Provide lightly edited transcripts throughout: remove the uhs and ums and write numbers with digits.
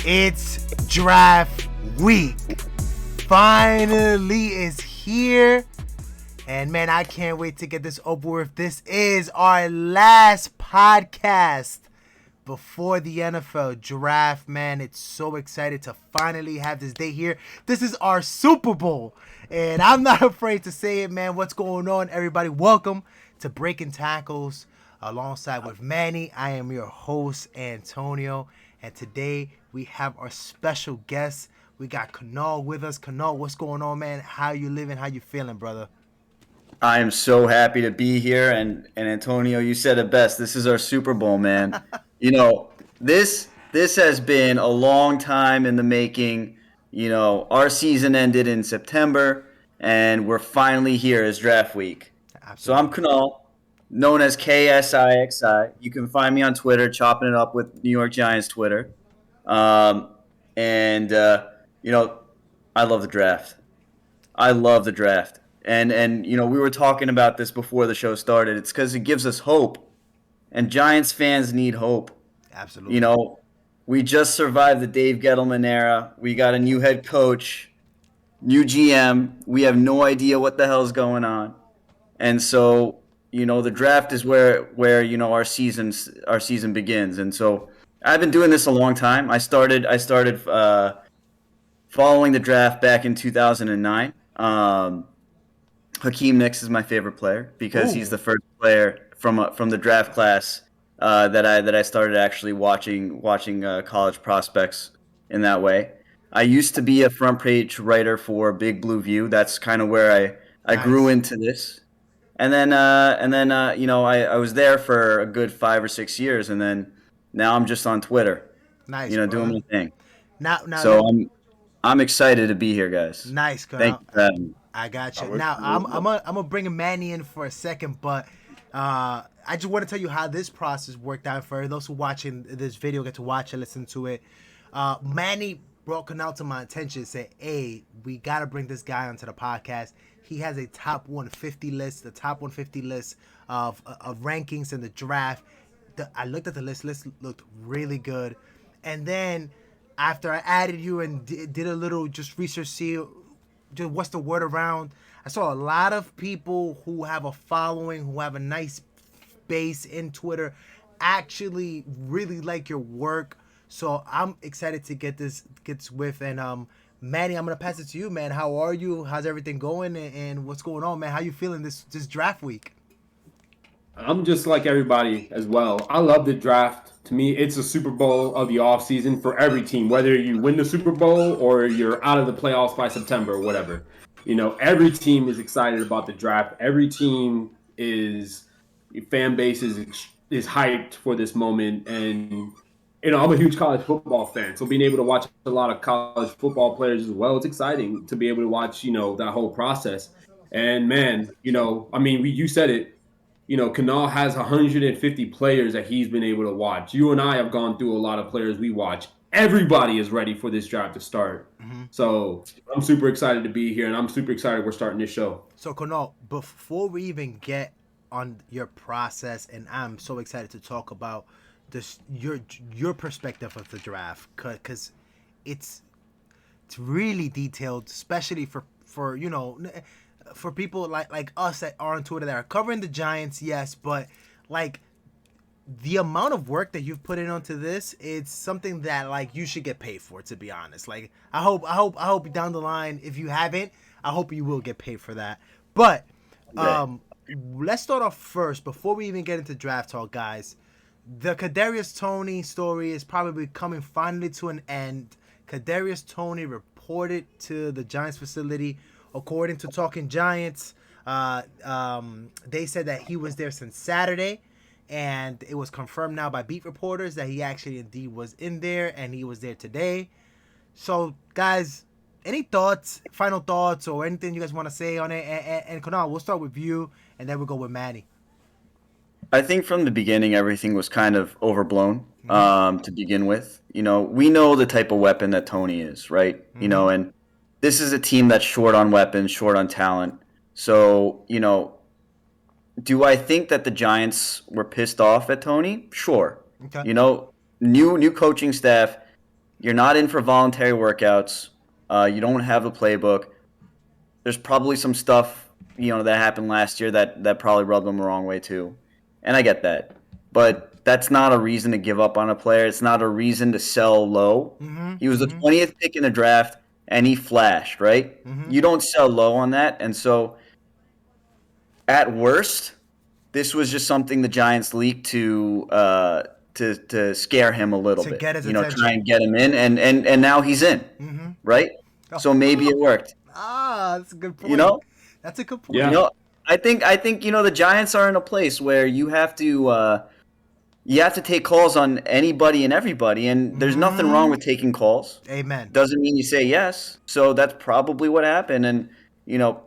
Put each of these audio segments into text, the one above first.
It's draft week. Finally is here. And man, I can't wait to get this over with. This is our last podcast before the NFL draft, man. It's so excited to finally have this day here. This is our Super Bowl. And I'm not afraid to say it, man. What's going on, everybody? Welcome to Breaking Tackles alongside with Manny. I am your host, Antonio. And today we have our special guest. We got Kunal with us. Kunal, what's going on, man? How you living? How you feeling, brother? I am so happy to be here, and Antonio, you said it best. This is our Super Bowl, man. This has been a long time in the making. Our season ended in September, and we're finally here as draft week. So I'm Absolutely. Kunal, known as KSIXI. You can find me on Twitter, chopping it up with New York Giants Twitter. Um, and you know, I love the draft. I love the draft. And we were talking about this before the show started. It's because it gives us hope, and Giants fans need hope. You Absolutely. know, we just survived the Dave Gettleman era. We got a new head coach, new GM. We have no idea what the hell's going on. And so, the draft is where our season begins. And so I've been doing this a long time. I started following the draft back in 2009. Hakeem Nicks is my favorite player because he's Ooh, the first player from the draft class that I started actually watching college prospects in that way. I used to be a front page writer for Big Blue View. That's kind of where I grew nice. into this, and then I was there for a good 5 or 6 years, and then now I'm just on Twitter, Nice, doing brother. my thing. Now So let I'm excited to be here, guys. nice, Thank Kunal. you for having me. I got Oh, you. we're, Now we're, I'm gonna bring Manny in for a second, but I just want to tell you how this process worked out for those who watching this video get to watch and listen to it. Manny brought Kunal to my attention and said, "Hey, we gotta bring this guy onto the podcast. He has a top 150 list, the top 150 list of rankings in the draft. I looked at the list. List looked really good, and then." After I added you and did a little just research, see just what's the word around. I saw a lot of people who have a following, who have a nice base in Twitter, actually really like your work. So I'm excited to gets with and Manny, I'm gonna pass it to you, man. How are you? How's everything going? And what's going on, man? How you feeling this draft week? I'm just like everybody as well. I love the draft. To me, it's a Super Bowl of the offseason for every team, whether you win the Super Bowl or you're out of the playoffs by September or whatever. Every team is excited about the draft. Every team is fan base is hyped for this moment, and I'm a huge college football fan, so being able to watch a lot of college football players as well, it's exciting to be able to watch that whole process. And man, I mean, you said it. Canal has 150 players that he's been able to watch. You and I have gone through a lot of players we watch. Everybody is ready for this draft to start. Mm-hmm. So I'm super excited to be here, and I'm super excited we're starting this show. So, Kunal, before we even get on your process, and I'm so excited to talk about this your perspective of the draft, because it's it's really detailed, especially for for people like us that are on Twitter that are covering the Giants, yes, but like the amount of work that you've put in onto this, it's something that like you should get paid for, to be honest. Like I hope down the line, if you haven't, I hope you will get paid for that. But Right. um let's start off first before we even get into draft talk, guys. The Kadarius Toney story is probably coming finally to an end. Kadarius Toney reported to the Giants facility, according to Talking Giants. They said that he was there since Saturday, and it was confirmed now by beat reporters that he actually indeed was in there, and he was there today. So, guys, any thoughts, final thoughts, or anything you guys want to say on it? And Kunal, we'll start with you, and then we'll go with Manny. I think from the beginning everything was kind of overblown Mm-hmm. to begin with. We know the type of weapon that Tony is, right? Mm-hmm. And this is a team that's short on weapons, short on talent. So, do I think that the Giants were pissed off at Tony? Sure. Okay. You know, new coaching staff. You're not in for voluntary workouts. You don't have a playbook. There's probably some stuff that happened last year that probably rubbed them the wrong way too, and I get that. But that's not a reason to give up on a player. It's not a reason to sell low. Mm-hmm. He was the Mm-hmm. 20th pick in the draft, and he flashed, right? Mm-hmm. You don't sell low on that, and so at worst, this was just something the Giants leaked to scare him a little To bit. get his Try attention. and get him in, and now he's in, Mm-hmm. right? So maybe it worked. That's a good You point. know, That's a good Yeah. point. I think the Giants are in a place where you have to take calls on anybody and everybody, and there's nothing wrong with taking calls. Amen. Doesn't mean you say yes. So that's probably what happened, and you know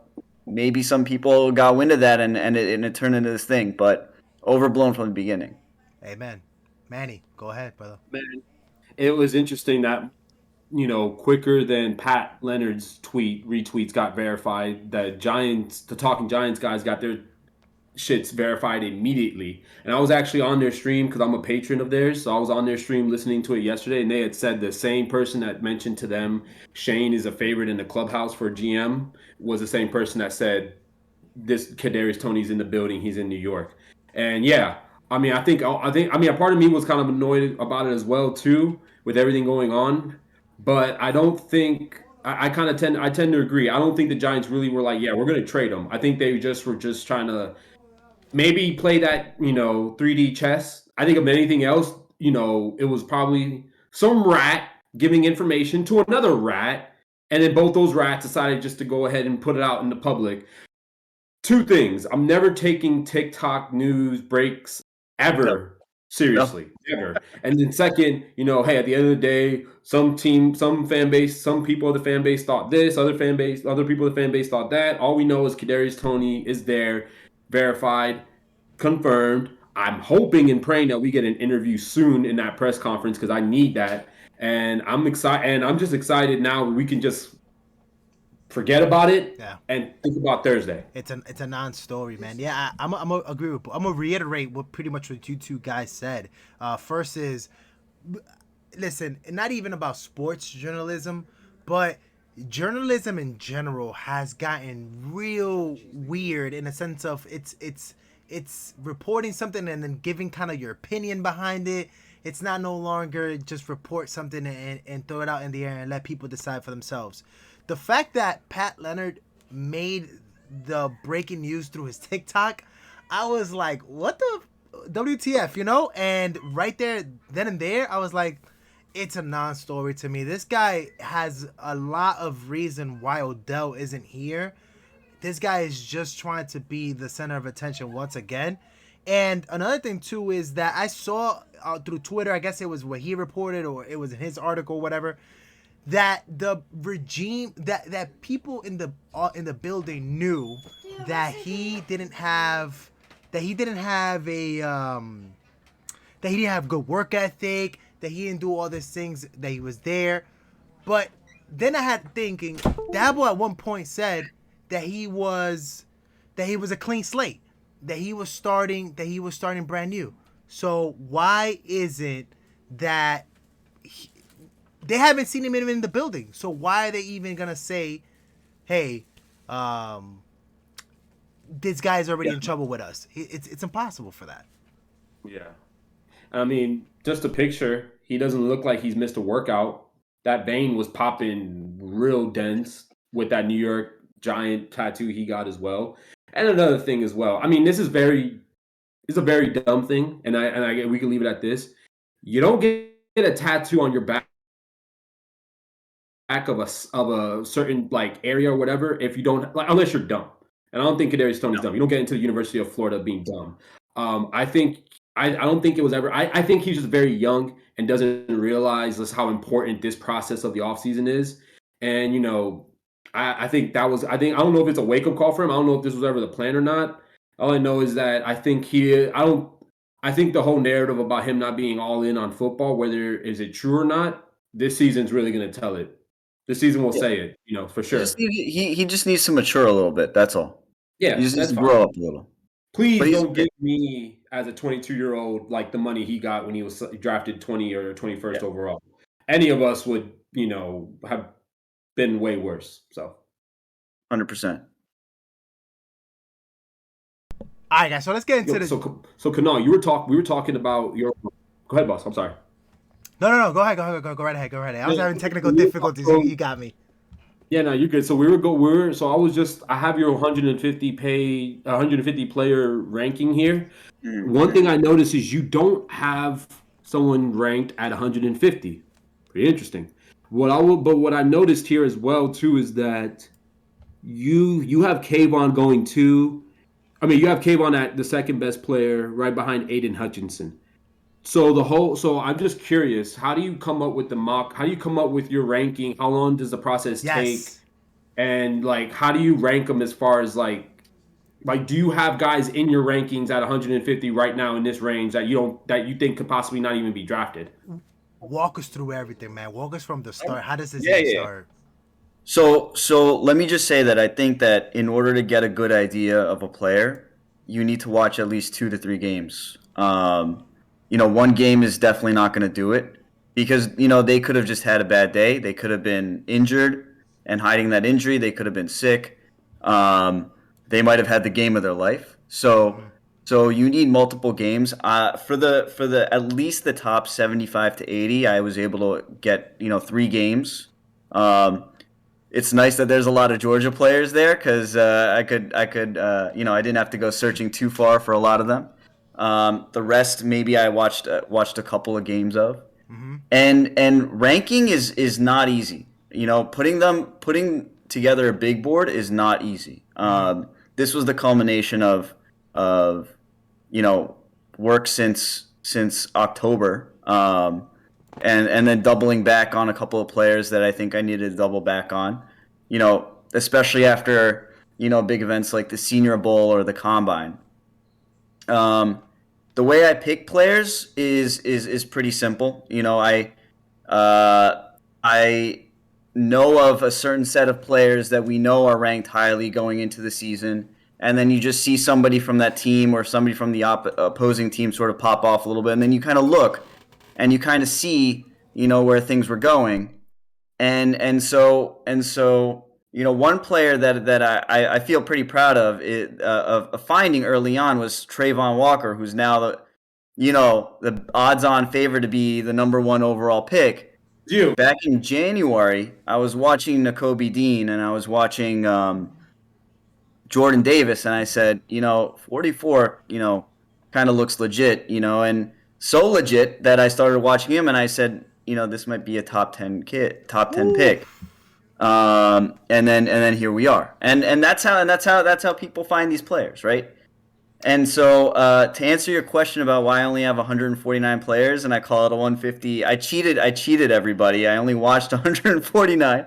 maybe some people got wind of that, and it turned into this thing, but overblown from the beginning. Amen. Manny, go ahead, brother. Man, it was interesting that quicker than Pat Leonard's retweets got verified, the Talking Giants guys got their shit's verified immediately. And I was actually on their stream because I'm a patron of theirs. So I was on their stream listening to it yesterday, and they had said the same person that mentioned to them Shane is a favorite in the clubhouse for GM was the same person that said this Kadarius Toney's in the building. He's in New York. And yeah, I mean, a part of me was kind of annoyed about it as well too, with everything going on. But I don't think I kind of tend to agree. I don't think the Giants really were like, yeah, we're going to trade him. I think they just were just trying to maybe play that 3D chess. I think of anything else, it was probably some rat giving information to another rat, and then both those rats decided just to go ahead and put it out in the public. Two things: I'm never taking TikTok news breaks No, ever no, seriously, ever. And then second, hey, at the end of the day, some team, some fan base, some people of the fan base thought this, other people of the fan base thought that. All we know is Kadarius Toney is there, verified, confirmed. I'm hoping and praying that we get an interview soon in that press conference because I need that. And I'm excited, and I'm just excited now we can just forget about it Yeah. and think about Thursday. It's a non-story, man. Yeah, I'm gonna agree with. I'm gonna reiterate what pretty much what you two guys said. First is, listen, not even about sports journalism, but journalism in general has gotten real weird in a sense of it's reporting something and then giving kind of your opinion behind it. It's not no longer just report something and throw it out in the air and let people decide for themselves. The fact that Pat Leonard made the breaking news through his TikTok, I was like, what the WTF, And right there, then and there, I was like, it's a non-story to me. This guy has a lot of reason why Odell isn't here. This guy is just trying to be the center of attention once again. And another thing too is that I saw through Twitter, I guess it was what he reported or it was in his article, whatever, that the regime that people in the building knew that he didn't have a that he didn't have good work ethic, that he didn't do all these things, that he was there. But then I had thinking, Dabo at one point said that he was a clean slate, that he was starting brand new. So why is it that they haven't seen him even in the building? So why are they even gonna say, "Hey, this guy's already in trouble with us"? It's impossible for that. Yeah. I mean, just a picture, he doesn't look like he's missed a workout. That vein was popping real dense with that New York Giant tattoo he got as well. And another thing as well. I mean, it's a very dumb thing, and we can leave it at this. You don't get a tattoo on your back of a certain like area or whatever if you don't like unless you're dumb. And I don't think Kadarius Toney's dumb. You don't get into the University of Florida being dumb. I think I don't think it was ever. I think he's just very young and doesn't realize just how important this process of the offseason is. And I think that was. I don't know if it's a wake up call for him. I don't know if this was ever the plan or not. All I know is that I think he. I don't. I think the whole narrative about him not being all in on football, whether is it true or not, this season's really going to tell it. This season will yeah. say it, for He just sure. he just needs to mature a little bit. That's all. He Yeah, just needs that's to fine. grow up a little. But Please he's don't give me as a 22-year-old like the money he got when he was drafted 20 or 21st yeah. overall. any of us would, have been way worse. So 100%. All right, guys. So let's get into yo, this. so Kunal, we were talking about your. Go ahead, boss. I'm sorry. No. Go ahead. Go right ahead. Go right ahead. I was having technical difficulties. You got me. Yeah, no, you're good. So so I was just I have your 150 player ranking here. Mm. One thing I noticed is you don't have someone ranked at 150. Pretty interesting. What I noticed here as well too is that you have Kayvon going to. I mean, you have Kayvon at the second best player, right behind Aiden Hutchinson. So I'm just curious, how do you come up with the mock? How do you come up with your ranking? How long does the process take? Yes. And like, how do you rank them as far as like do you have guys in your rankings at 150 right now in this range that you think could possibly not even be drafted? Walk us through everything, man. Walk us from the start. How does this Yeah, even yeah. start? So let me just say that I think that in order to get a good idea of a player, you need to watch at least 2 to 3 games. One game is definitely not going to do it because they could have just had a bad day. They could have been injured and hiding that injury. They could have been sick. Um, they might have had the game of their life. So Mm-hmm. so you need multiple games. For the at least the top 75 to 80, I was able to get 3 games. Um, it's nice that there's a lot of Georgia players there because I didn't have to go searching too far for a lot of them. The rest maybe I watched a couple of games of, Mm-hmm. and ranking is not easy. Putting together a big board is not easy. Mm-hmm. This was the culmination of you know work since October. And then doubling back on a couple of players that I think I needed to double back on, especially after, big events like the Senior Bowl or the Combine. Um, the way I pick players is pretty simple. I know of a certain set of players that we know are ranked highly going into the season, and then you just see somebody from that team or somebody from the opposing team sort of pop off a little bit, and then you kind of look and you kind of see where things were going, and so one player that I feel pretty proud of finding early on was Trayvon Walker, who's now the odds-on favorite to be the number one overall pick. You. Back in January, I was watching Nakobe Dean and I was watching Jordan Davis, and I said, 44, kind of looks legit, and so legit that I started watching him, and I said, this might be a top 10 Ooh. pick. And then here we are, and that's how people find these players, right? And so to answer your question about why I only have 149 players and I call it a 150, I cheated everybody. I only watched 149,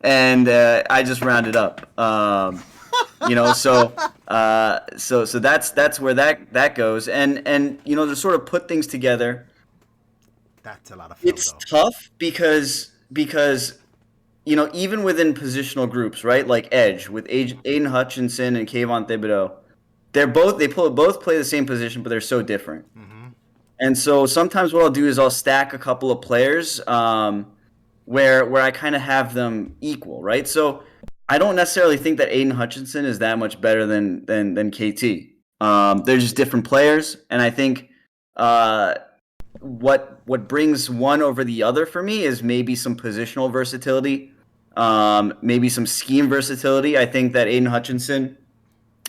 and I just rounded up. So that's where that goes, and to sort of put things together, That's a lot of film, it's though. tough because even within positional groups, right? Like edge with Aiden Hutchinson and Kayvon Thibodeau, both play the same position, but they're so different. Mm-hmm. And so sometimes what I'll do is I'll stack a couple of players where I kind of have them equal, right? So I don't necessarily think that Aiden Hutchinson is that much better than KT. They're just different players, and I think uh, what brings one over the other for me is maybe some positional versatility, maybe some scheme versatility. I think that Aiden Hutchinson,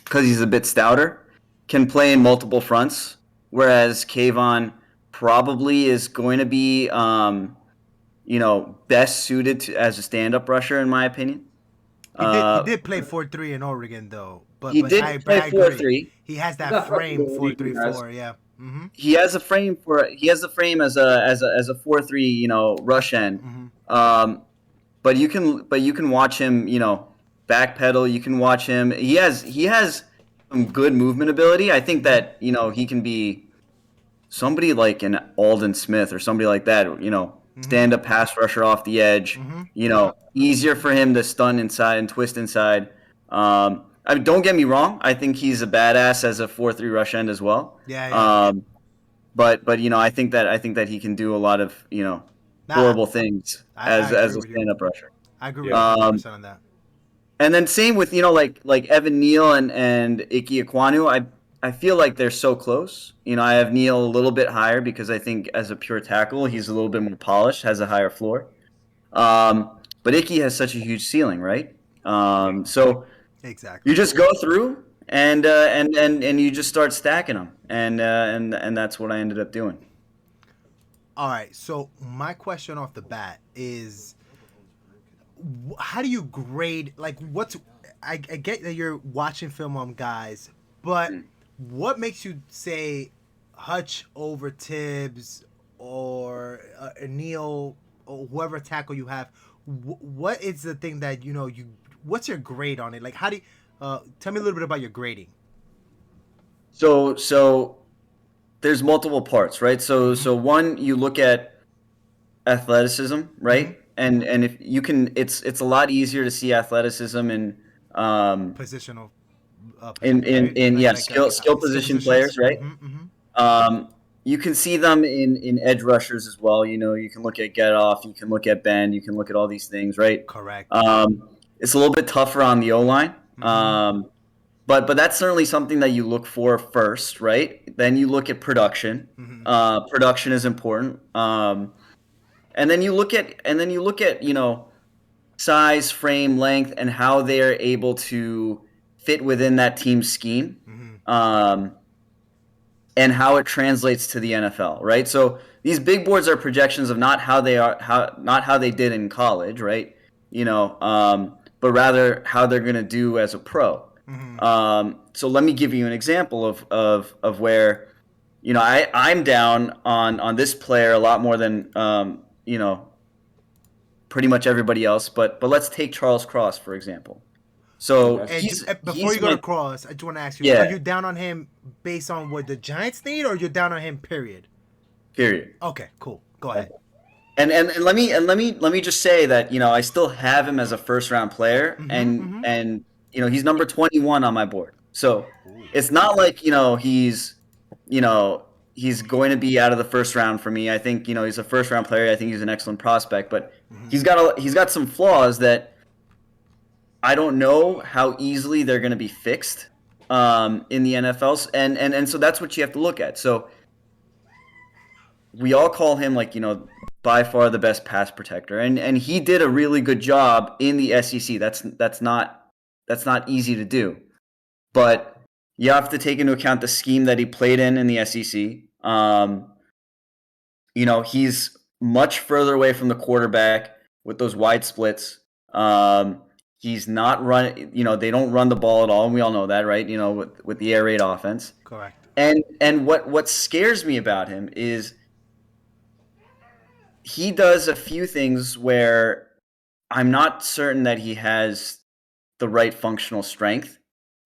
because he's a bit stouter, can play in multiple fronts, whereas Kayvon probably is going to be, best suited as a stand-up rusher, in my opinion. He Uh, did play 4-3 in Oregon, though. But he but did I but play I four agree. three. He has He's that got frame flexibility, he has. 4-3-4. Yeah. Mm-hmm. He has the frame as a 4-3, rush end. Mm-hmm. But you can watch him, backpedal. You can watch him. He has some good movement ability. I think that he can be somebody like an Alden Smith or somebody like that. Mm-hmm. Stand up pass rusher off the edge. Mm-hmm. Easier for him to stun inside and twist inside. I mean, don't get me wrong. I think he's a badass as a 4-3 rush end as well. Yeah. Yeah. But I think that he can do a lot of Nah, horrible things I as agree a with you. stand-up rusher. I agree with you Yeah. 100% on that. And then same with like Evan Neal and Ike Ekwonu. I feel like they're so close. I have Neal a little bit higher because I think as a pure tackle, he's a little bit more polished, has a higher floor. But Ike has such a huge ceiling, right? So you Exactly. just go through and you just start stacking them, and that's what I ended up doing. All right. So my question off the bat is, how do you grade? Like, I get that you're watching film on guys, but what makes you say Hutch over Tibbs or Neil or whoever tackle you have? What is the thing that you? What's your grade on it? Like, how do you? Tell me a little bit about your grading. So there's multiple parts, right? So one, you look at athleticism, Mm-hmm. right? And if you can, it's a lot easier to see athleticism um Positional, position, right? in Like yeah, like skill skill position positions. players, right? Mm-hmm, mm-hmm. You can see them in edge rushers as well. You can look at get off, you can look at bend, you can look at all these things, right? Correct. It's a little bit tougher on the O line. Mm-hmm. But that's certainly something that you look for first, right? Then you look at production. Mm-hmm. Production is important. And then you look at size, frame, length, and how they are able to fit within that team's scheme, Mm-hmm. and how it translates to the NFL, right? So these big boards are projections of not how they did in college, right? But rather how they're going to do as a pro. Mm-hmm. So let me give you an example of where I'm down on this player a lot more than pretty much everybody else. But let's take Charles Cross for example. So Okay. Before he's you go to my Cross, I just want to ask you: Are yeah you down on him based on what the Giants need, or you're down on him? Period. period. Okay, cool. Go ahead. And let me just say that I still have him as a first round player, Mm-hmm. and Mm-hmm. and he's number 21 on my board. So Ooh. it's not like you know he's going to be out of the first round for me. I think he's a first round player. I think he's an excellent prospect, but Mm-hmm. he's got some flaws that I don't know how easily they're going to be fixed in the NFL, and so that's what you have to look at. So we all call him like by far the best pass protector, and he did a really good job in the SEC. That's not easy to do, but you have to take into account the scheme that he played in the SEC. He's much further away from the quarterback with those wide splits. He's not run. They don't run the ball at all, and we all know that, right? With the air raid offense. Correct. And what scares me about him is he does a few things where I'm not certain that he has the right functional strength.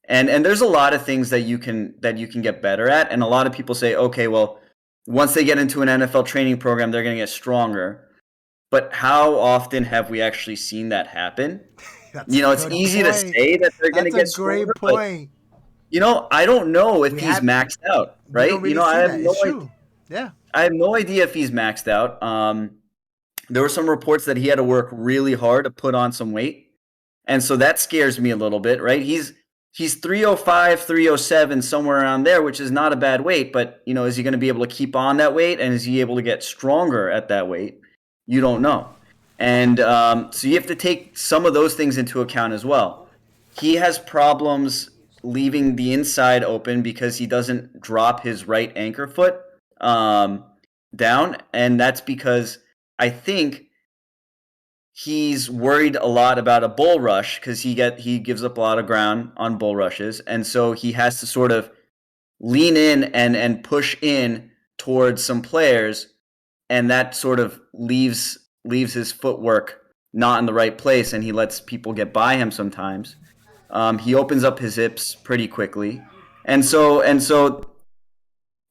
And there's a lot of things that you can get better at. And a lot of people say, okay, well, once they get into an NFL training program, they're going to get stronger. But how often have we actually seen that happen? That's a It's good easy to point. say that they're going to That's a get stronger, great but point. I don't know if We he's have maxed out, we right? don't really I see have that. no It's idea. true. Yeah. I have no idea if he's maxed out. There were some reports that he had to work really hard to put on some weight. And so that scares me a little bit, right? He's 305, 307, somewhere around there, which is not a bad weight, but is he going to be able to keep on that weight, and is he able to get stronger at that weight? You don't know. And so you have to take some of those things into account as well. He has problems leaving the inside open because he doesn't drop his right anchor foot down, and that's because I think he's worried a lot about a bull rush because he gives up a lot of ground on bull rushes, and so he has to sort of lean in and push in towards some players, and that sort of leaves his footwork not in the right place, and he lets people get by him sometimes. He opens up his hips pretty quickly, and so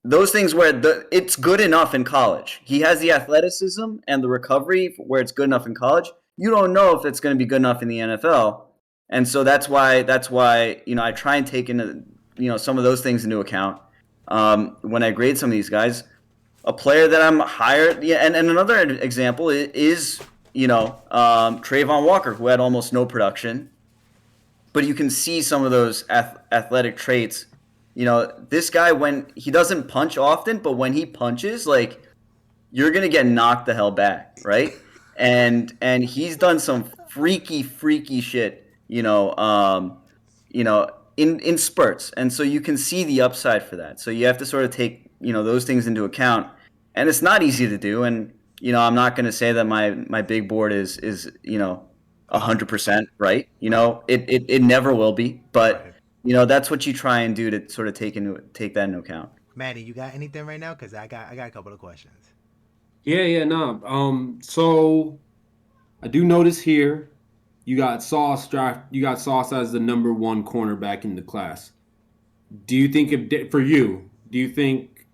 those things where it's good enough in college. He has the athleticism and the recovery where it's good enough in college. You don't know if it's going to be good enough in the NFL, and so that's why I try and take into some of those things into account when I grade some of these guys. a player that I'm higher. Yeah, and another example is Trayvon Walker, who had almost no production, but you can see some of those athletic traits. This guy, when he doesn't punch often, but when he punches, like, you're gonna get knocked the hell back, right? And he's done some freaky shit, in spurts, and so you can see the upside for that. So you have to sort of take those things into account, and it's not easy to do. And I'm not gonna say that my big board is 100% right. It never will be, but Right. that's what you try and do to sort of take that into account. Manny, you got anything right now? Because I got a couple of questions. Yeah, no. So I do notice here you got Sauce as the number one cornerback in the class. Do you think if for you, do you think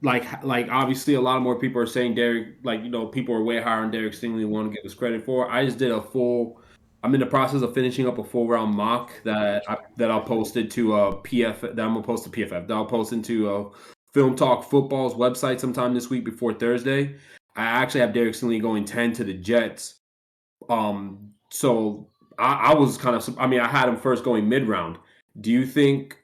like obviously a lot of more people are saying Derek, like people are way higher on Derek Stingley, want to give us credit for. I just did a full. I'm in the process of finishing up a full round mock that I'll post it to PF that I'm gonna post to PFF. That I'll post into Film Talk Football's website sometime this week before Thursday. I actually have Derek Stingley going 10 to the Jets. So I was kind of. I mean, I had him first going mid round. Do you think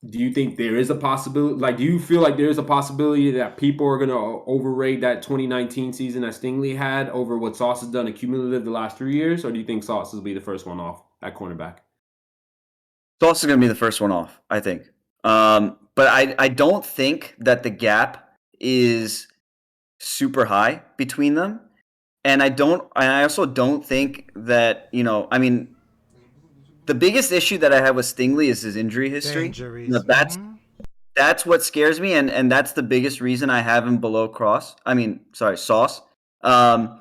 do you think there is a possibility? Like, do you feel like there is a possibility that people are going to overrate that 2019 season that Stingley had over what Sauce has done accumulative the last 3 years? Or do you think Sauce will be the first one off at cornerback? Sauce is going to be the first one off, I think. But I don't think that the gap is super high between them. And I also don't think that, I mean, the biggest issue that I have with Stingley is his injury The history. injuries. That's what scares me, and that's the biggest reason I have him below Sauce. Um,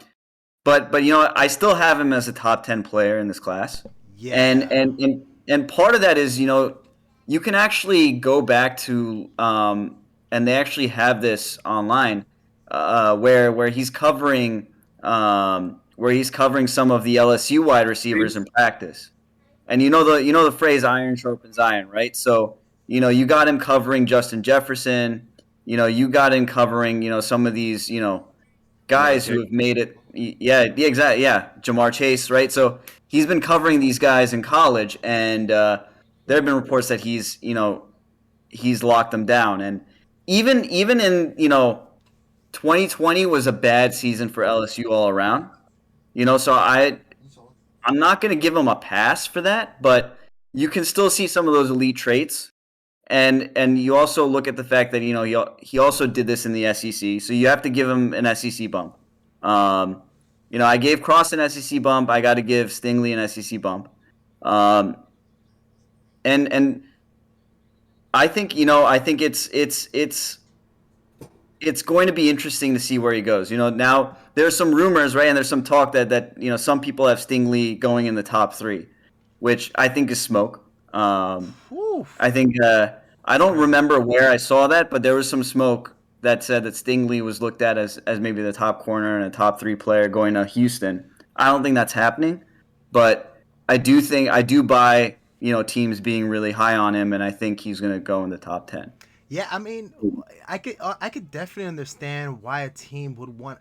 but I still have him as a top 10 player in this class, and Yeah. and and and part of that is you can actually go back to and they actually have this online where he's covering some of the LSU wide receivers in practice. And the phrase iron sharpens iron, right? So, you got him covering Justin Jefferson, you got him covering, some of these, Jamar guys Chase. who have made it. Yeah, exactly. Yeah, Jamar Chase, right? So he's been covering these guys in college, and there have been reports that he's locked them down. And even in 2020 was a bad season for LSU all around. So I'm not going to give him a pass for that, but you can still see some of those elite traits. And you also look at the fact that he also did this in the SEC, so you have to give him an SEC bump. I gave Cross an SEC bump. I got to give Stingley an SEC bump. And I think it's going to be interesting to see where he goes. Now there's some rumors, right, and there's some talk that some people have Stingley going in the top 3, which I think is smoke. Whew. I think I It's don't crazy. remember where I saw that, but there was some smoke that said that Stingley was looked at as maybe the top corner and a top 3 player going to Houston. I don't think that's happening, but I do buy teams being really high on him, and I think he's going to go in the top 10. Yeah, I mean, I could definitely understand why a team would want.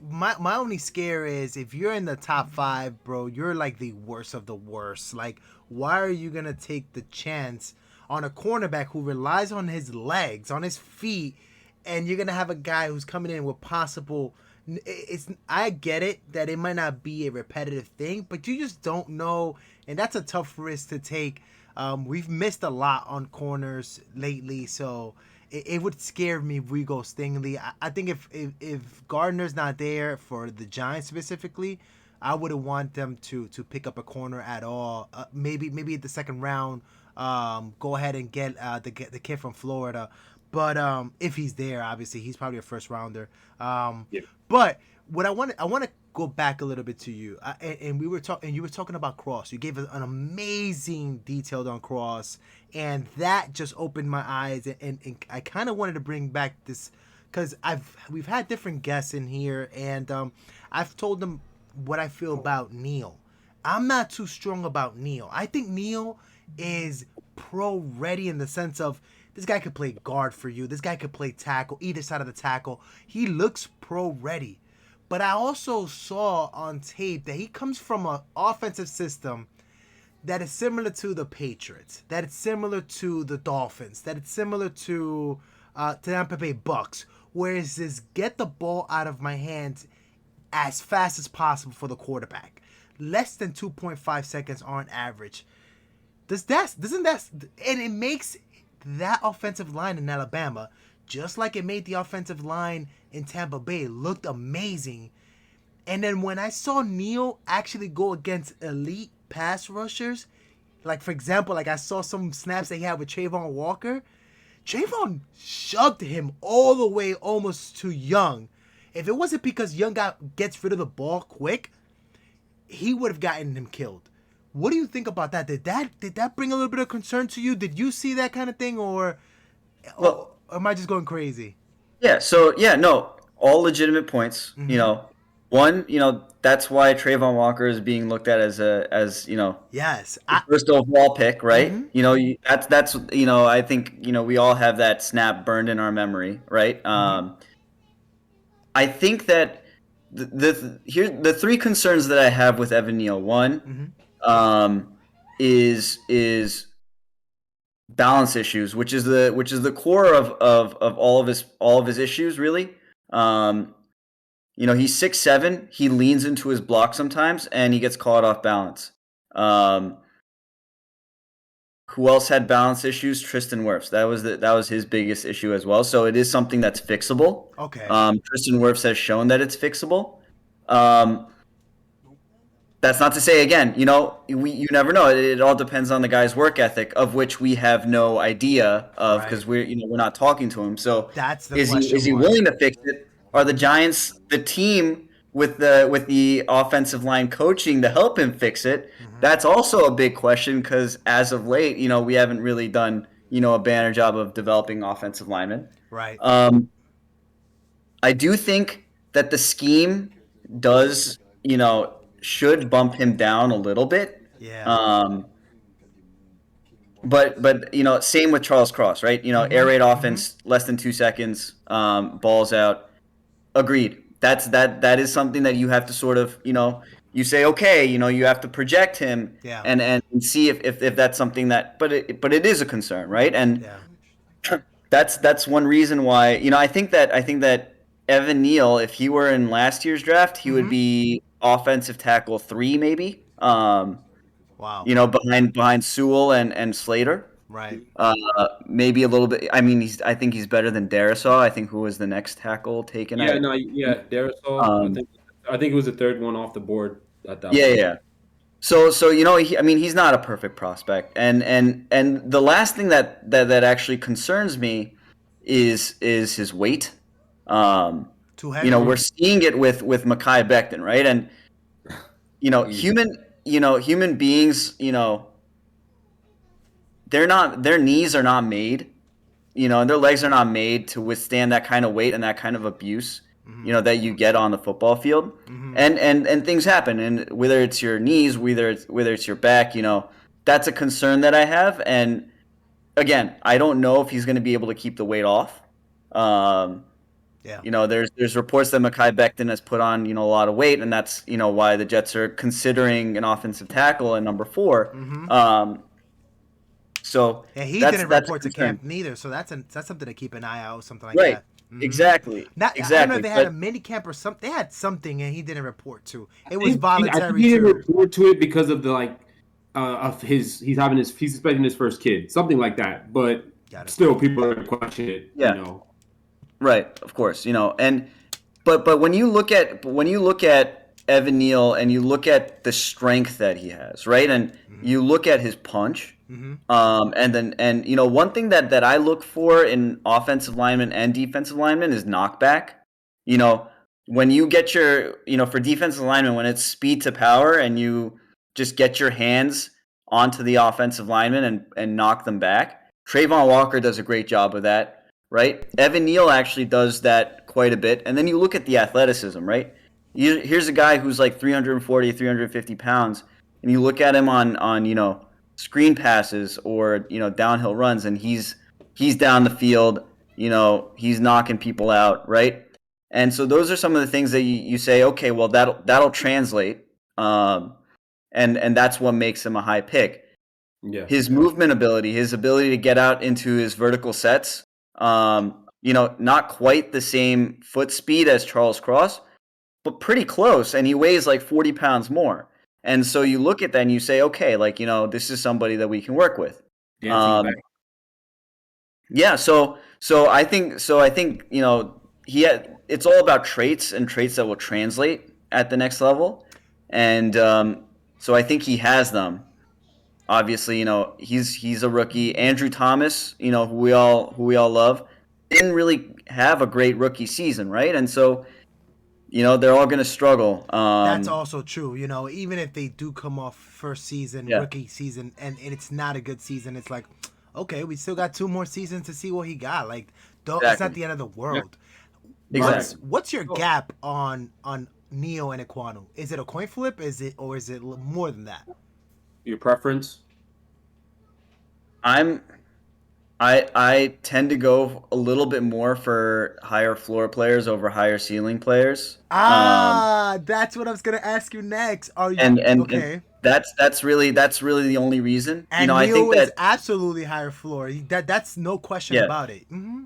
My only scare is if you're in the top 5, bro, you're like the worst of the worst. Like, why are you gonna take the chance on a cornerback who relies on his legs, on his feet, and you're gonna have a guy who's coming in with possible. It's I get it that it might not be a repetitive thing, but you just don't know, and that's a tough risk to take. We've missed a lot on corners lately, so it would scare me if we go Stingley. I think if Gardner's not there for the Giants specifically, I wouldn't want them to pick up a corner at all. Maybe at the second round, go ahead and get the kid from Florida. But if he's there, obviously he's probably a first rounder. Yeah. But what I want to go back a little bit to you, and we were talking, and you were talking about Cross. You gave us an amazing detail on Cross, and that just opened my eyes. And I kind of wanted to bring back this because we've had different guests in here, and I've told them what I feel about Neil. I'm not too strong about Neil. I think Neil is pro ready in the sense of This guy could play guard for you. This guy could play tackle, either side of the tackle. He looks pro ready. But I also saw on tape that he comes from an offensive system that is similar to the Patriots, that it's similar to the Dolphins, that it's similar to Tampa Bay Bucks, whereas this get the ball out of my hands as fast as possible for the quarterback. Less than 2.5 seconds on average. And it makes that offensive line in Alabama, just like it made the offensive line in Tampa Bay, looked amazing. And then when I saw Neal actually go against elite pass rushers, like for example, like I saw some snaps that he had with Trayvon Walker, Trayvon shoved him all the way almost to Young. If it wasn't because Young gets rid of the ball quick, he would have gotten him killed. What do you think about that? Did that bring a little bit of concern to you? Did you see that kind of thing, or am I just going crazy? Yeah. So yeah, no, all legitimate points. Mm-hmm. You know, one, you know, that's why Trayvon Walker is being looked at as you know, Yes. first overall pick, right? Mm-hmm. You know, that's you know, I think you know we all have that snap burned in our memory, right? Mm-hmm. I think that the three concerns that I have with Evan Neal. One, is balance issues, which is the core of all of his issues, really. You know, he's 6'7". He leans into his block sometimes, and he gets caught off balance. Who else had balance issues? Tristan Wirfs. That was his biggest issue as well. So it is something that's fixable. Okay. Tristan Wirfs has shown that it's fixable. That's not to say, again, you know, you never know. It all depends on the guy's work ethic, of which we have no idea of, because Right. we're not talking to him. So That's the is he question mark. willing to fix it? Are the Giants the team with the offensive line coaching to help him fix it? Mm-hmm. That's also a big question, because as of late, you know, we haven't really done, you know, a banner job of developing offensive linemen. Right. I do think that the scheme does, you know, should bump him down a little bit. Yeah. But you know, same with Charles Cross, right? You know, air raid Mm-hmm. offense, less than 2 seconds, balls out. Agreed. That is something that you have to sort of, you know, you say, okay, you know, you have to project him, Yeah. and see if that's something that, but it is a concern, right? And Yeah. that's one reason why, you know, I think that Evan Neal, if he were in last year's draft, he would Mm-hmm. be offensive tackle 3, maybe. Wow. You know, behind Sewell and Slater. Right. Maybe a little bit. I mean, I think he's better than Darisaw. I think who was the next tackle taken. Yeah, no, yeah, Darisaw. Um, I think it was the third one off the board at that yeah, point. yeah. So you know, I mean, he's not a perfect prospect, and the last thing that actually concerns me is his weight. Too You know, heavy. we're seeing it with Mekhi Becton, right? And you know, Easy. human beings, you know, their knees are not made, you know, and their legs are not made to withstand that kind of weight and that kind of abuse, Mm-hmm. you know, that you get on the football field. Mm-hmm. And things happen, and whether it's your knees, whether it's your back, you know, that's a concern that I have. And again, I don't know if he's going to be able to keep the weight off. Yeah. You know, there's reports that Mekhi Becton has put on, you know, a lot of weight, and that's, you know, why the Jets are considering an offensive tackle at number 4. Mm-hmm. So Yeah, he that's didn't a report to concern. camp neither, so that's something to keep an eye out, something like Right. that. Mm-hmm. Exactly. Not, I don't know if Exactly. they had a But mini camp or something. They had something, and he didn't report to. It was I think voluntary he didn't too. report to it because of the of he's expecting his first kid, something like that. But Got it. still, people are going to question it. yeah, You know, right. Of course, you know, and but when you look at Evan Neal and you look at the strength that he has, right, and you look at his punch, Mm-hmm. and you know, one thing that I look for in offensive linemen and defensive linemen is knockback. You know, when you get your, you know, for defensive linemen, when it's speed to power and you just get your hands onto the offensive lineman and knock them back. Trayvon Walker does a great job of that, right? Evan Neal actually does that quite a bit. And then you look at the athleticism, right? Here's a guy who's like 340, 350 pounds, and you look at him on you know, screen passes or, you know, downhill runs, and he's he's down the field, he's knocking people out, right? And so those are some of the things that you say, okay, well that'll translate, and that's what makes him a high pick. Yeah. His movement ability, his ability to get out into his vertical sets, not quite the same foot speed as Charles Cross, but pretty close, and he weighs like 40 pounds more. And so you look at that and you say, okay, this is somebody that we can work with. Dancing back. Yeah, so I think it's all about traits and traits that will translate at the next level, and so I think he has them. Obviously, he's a rookie. Andrew Thomas, who we all love, didn't really have a great rookie season, right? And so they're all going to struggle. That's also true. Even if they do come off first season, Yeah. rookie season, and it's not a good season, it's like, okay, we still got 2 more seasons to see what he got. Like, it's not Exactly. the end of the world. Exactly. What's your gap on Neo and Equano? Is it a coin flip? Is it more than that? Your preference? I tend to go a little bit more for higher floor players over higher ceiling players. That's what I was gonna ask you next. Are you And okay? that's really the only reason. And I Neo think is that absolutely higher floor. That's no question yeah. about it. Hmm.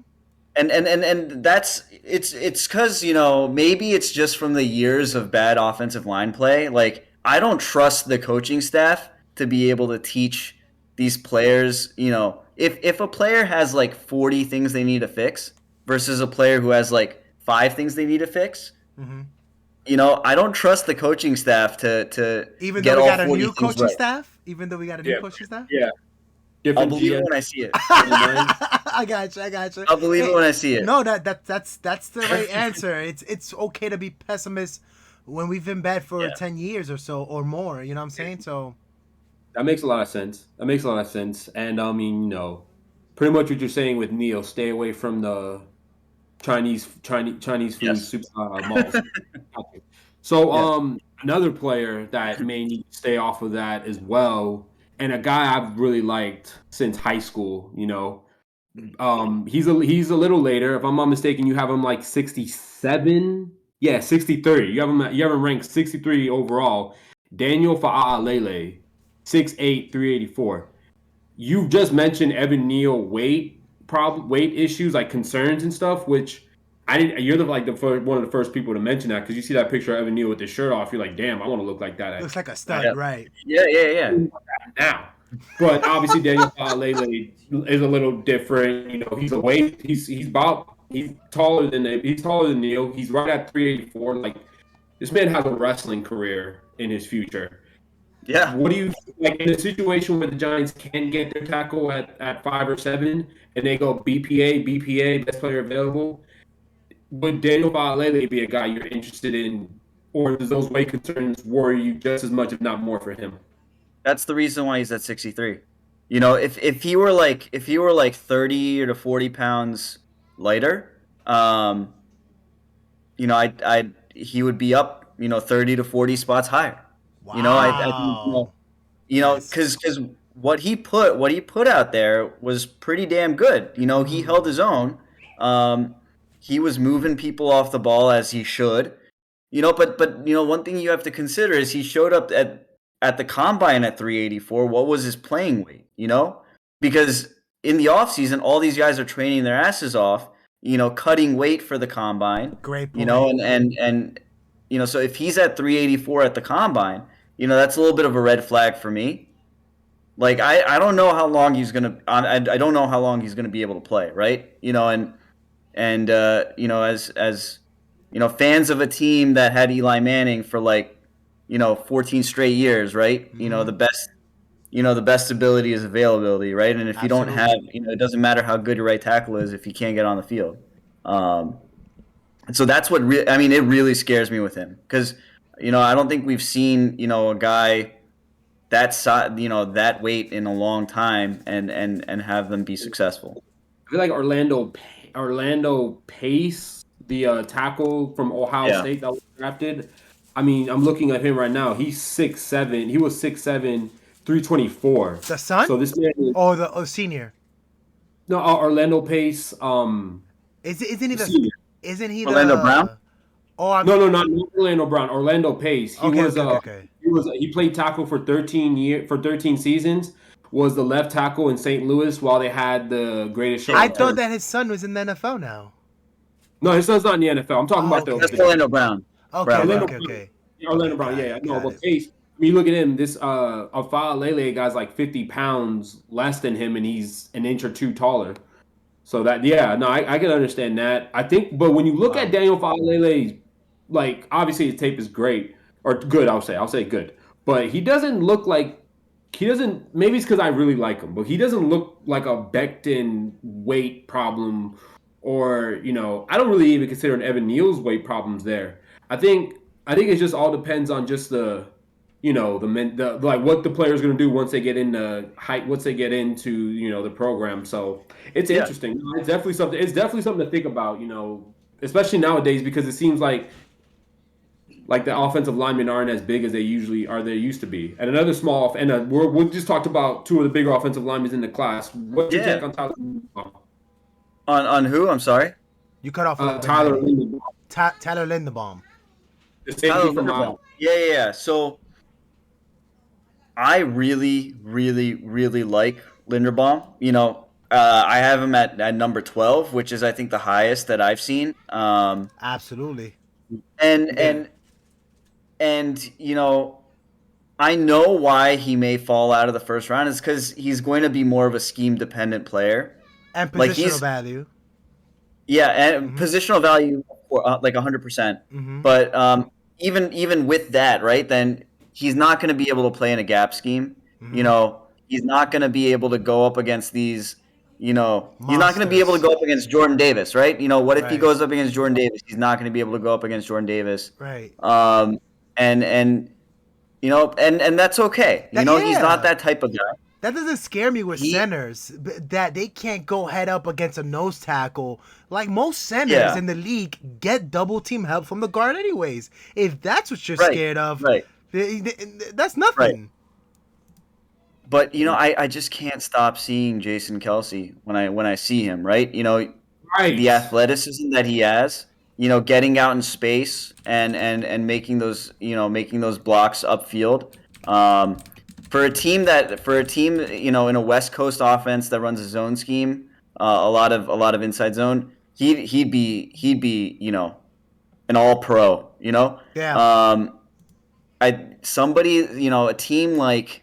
And that's it's because maybe it's just from the years of bad offensive line play. Like I don't trust the coaching staff to be able to teach these players. If a player has like 40 things they need to fix versus a player who has like 5 things they need to fix, Hmm. I don't trust the coaching staff to Even though get we all got a 40 new things coaching right. staff, even though we got a new Yeah. coaching staff. Yeah. I'll Different believe it GM. when I see it. I got you. I got you. I'll believe it when I see it. No, that's the right answer. It's okay to be pessimist when we've been bad for Yeah. 10 years or so or more. You know what I'm saying? So That makes a lot of sense. And I mean, pretty much what you're saying with Neo, stay away from the Chinese food Yes. soup malls. So Yeah. another player that may need to stay off of that as well, and a guy I've really liked since high school. He's a little later. If I'm not mistaken, you have him like 67. Yeah, 63. You have him ranked 63 overall. Daniel Fa'alele, 6'8", 384. You've just mentioned Evan Neal weight issues, like concerns and stuff, which I didn't. You're one of the first people to mention that, because you see that picture of Evan Neal with his shirt off, you're like, damn, I want to look like that looks like a at stud, right? Yeah. now. But obviously Daniel Fa'alele is a little different. He's a weight. He's taller than Neal. He's right at 384. Like, this man has a wrestling career in his future. Yeah. What do you like in a situation where the Giants can get their tackle at 5 or 7 and they go BPA, best player available? Would Daniel Fa'alele be a guy you're interested in, or does those weight concerns worry you just as much, if not more, for him? That's the reason why he's at 63. If he were like 30 to 40 pounds lighter, I he would be up, 30 to 40 spots higher. I think, Wow. Nice. because what he put out there was pretty damn good. He held his own. Um, he was moving people off the ball as he should. But one thing you have to consider is he showed up at the combine at 384. What was his playing weight? Because in the offseason, all these guys are training their asses off, cutting weight for the combine, Great point. and so if he's at 384 at the combine, that's a little bit of a red flag for me. Like I don't know how long he's gonna I don't know how long he's gonna be able to play, right? And as fans of a team that had Eli Manning for like 14 straight years, right? The best ability is availability, right? And if you don't have, Absolutely. it doesn't matter how good your right tackle is if you can't get on the field. And so that's what it really scares me with him, because I don't think we've seen a guy that that weight in a long time and have them be successful. I feel like Orlando Pace, the tackle from Ohio Yeah. State that was drafted. I mean, I'm looking at him right now. He's 6'7". He was 6'7", 324. The son? So this man is Oh, the senior. No, Orlando Pace. Isn't he the? Senior. Isn't he Orlando Brown. the? Oh, I No, mean, no, not Orlando Brown. Orlando Pace. okay. He played tackle for 13 seasons. Was the left tackle in St. Louis while they had the greatest show I on thought turf. that his son was in the NFL now. No, his son's not in the NFL. I'm talking Oh, about okay. That's the Orlando Brown. Brown. Orlando Okay. Brown. Okay. Yeah, Orlando Okay. Brown. Got Yeah, it. no, Got but it. Pace. When you look at him, this Alfa guy's like 50 pounds less than him, and he's an inch or two taller. So that, yeah, no, I can understand that. I think, but when you look at Wow. Daniel Falele, like obviously his tape is great or good. I'll say good, but he doesn't look like he doesn't. Maybe it's because I really like him, but he doesn't look like a Becton weight problem, or I don't really even consider an Evan Neal's weight problems there. I think it just all depends on just the like what the player's going to do once they get into height, once they get into the program. So it's Yeah. interesting. It's definitely something. It's definitely something to think about. Especially nowadays because it seems like the offensive linemen aren't as big as they usually are. They used to be. And another small and we just talked about two of the bigger offensive linemen in the class. What's your Yeah. take on Tyler? On who? I'm sorry. You cut off a little bit, Tyler Manny. Linderbaum, Tyler Linderbaum. the Tyler safety from Linderbaum. Yeah. So I really, really, really like Linderbaum. I have him at number 12, which is I think the highest that I've seen. Absolutely. And Yeah. I know why he may fall out of the first round is because he's going to be more of a scheme dependent player. And Like positional value. yeah, and Mm-hmm. positional value like 100%. Mm-hmm. But even with that, right? Then he's not going to be able to play in a gap scheme. Mm-hmm. He's not going to be able to go up against these. He's not going to be able to Monsters. go up against Jordan Davis, right? What if he Right. goes up against Jordan Davis? He's not going to be able to go up against Jordan Davis. Right. And and that's okay. That He's not yeah. that type of guy. That doesn't scare me with He centers. That they can't go head up against a nose tackle. Like most centers Yeah, in the league get double team help from the guard anyways. If that's what you're right, scared of, right, that's right. nothing. But I just can't stop seeing Jason Kelsey when I see him, right? The Right. athleticism that he has, getting out in space and making those blocks upfield. For a team, in a West Coast offense that runs a zone scheme, a lot of inside zone, he'd be an all pro. Yeah. Um, a team like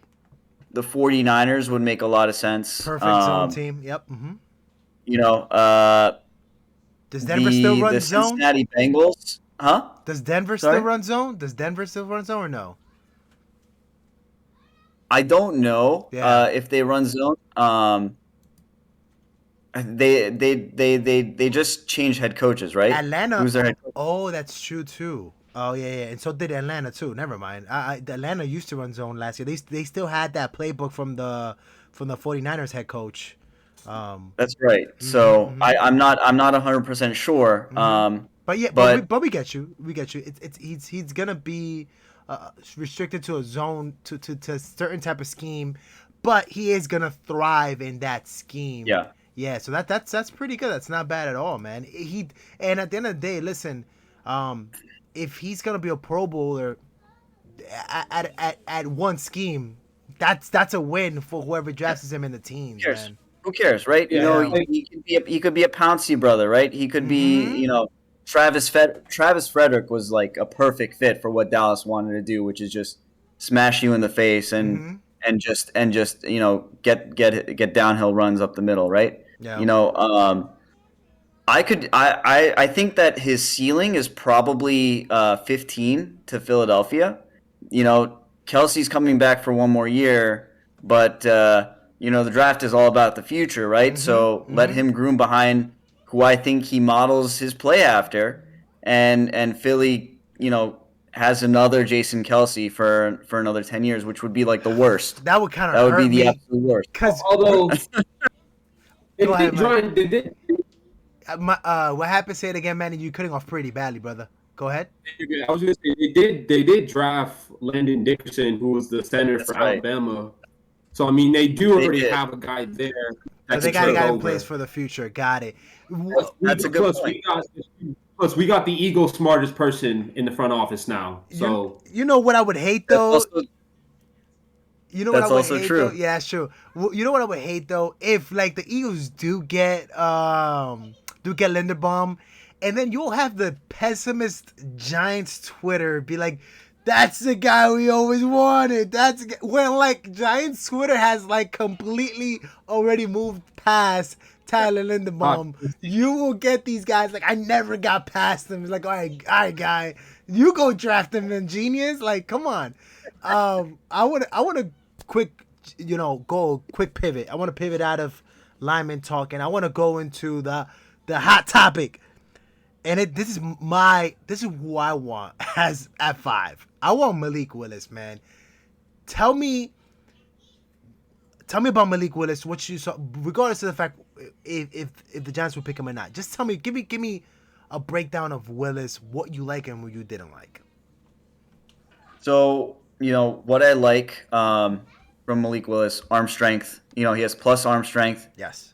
the 49ers would make a lot of sense. Perfect zone team. Yep. Mm-hmm. You know, uh, Does Denver still the run zone? Cincinnati Bengals, huh? Does Denver still Sorry, run zone? Does Denver still run zone or no? I don't know Yeah. if they run zone. They just changed head coaches, right? Atlanta. Who's their head coach? Oh, that's true too. Oh yeah. And so did Atlanta too. Never mind. Atlanta used to run zone last year. They still had that playbook from the 49ers head coach. Um. That's right. Mhm. So Mhm. I'm not 100% sure. Mhm. But yeah, but we But but we get you. We get you. He's gonna be restricted to a zone to a certain type of scheme, but he is gonna thrive in that scheme. yeah, Yeah, so that's pretty good. That's not bad at all, man. And at the end of the day, listen, um, if he's gonna be a Pro Bowler at one scheme, that's a win for whoever drafts him in the teens, cares? man. Who cares, right? Yeah. He could be a Pouncey brother, right? He could be, Mm-hmm. Travis Frederick was like a perfect fit for what Dallas wanted to do, which is just smash you in the face Mm-hmm. and just get downhill runs up the middle, right? Yeah. You know, I think that his ceiling is probably 15 to Philadelphia. Kelsey's coming back for one more year, but the draft is all about the future, right? Mm-hmm. So let Mm-hmm. him groom behind who I think he models his play after, and Philly, has another Jason Kelsey for another 10 years, which would be like the worst. That would kind of That would be hurt the me, absolute worst. cause Although they go ahead, did man. join, they did. What happened? Say it again, Manny. You cutting off pretty badly, brother. Go ahead. I was gonna say they did draft Landon Dickerson, who was the center That's for right. Alabama. So I mean, they do They already did. have a guy there So that they can got a take guy in over. place for the future. Got it. That's a good Plus, point. we got the Eagles' smartest person in the front office now. You So you know what I would hate That's though. also You know what I that's would also hate though? true. Yeah, sure. Well, you know what I would hate though? If like the Eagles do get Linderbaum, and then you'll have the pessimist Giants Twitter be like, "That's the guy we always wanted." That's when like Giants Twitter has like completely already moved past Tyler Linderbaum. You will get these guys like I never got past them. It's like, all right, guy, you go draft him, then genius. Like, come on. I want to quick, go quick pivot. I want to pivot out of lineman talk, and I want to go into the hot topic. And this is who I want as at 5. I want Malik Willis, man. Tell me about Malik Willis. What you saw, regardless of the fact if the Giants would pick him or not. Just tell me, give me a breakdown of Willis, what you like and what you didn't like. So, what I like from Malik Willis, arm strength. He has plus arm strength. Yes.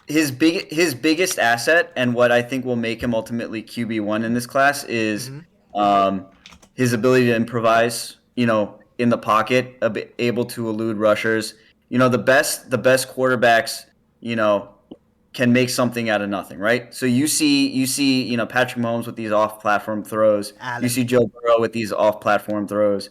His biggest asset and what I think will make him ultimately QB1 in this class is his ability to improvise. In the pocket, able to elude rushers. The best quarterbacks. Can make something out of nothing, right? So you see, Patrick Mahomes with these off-platform throws. Allen. You see Joe Burrow with these off-platform throws.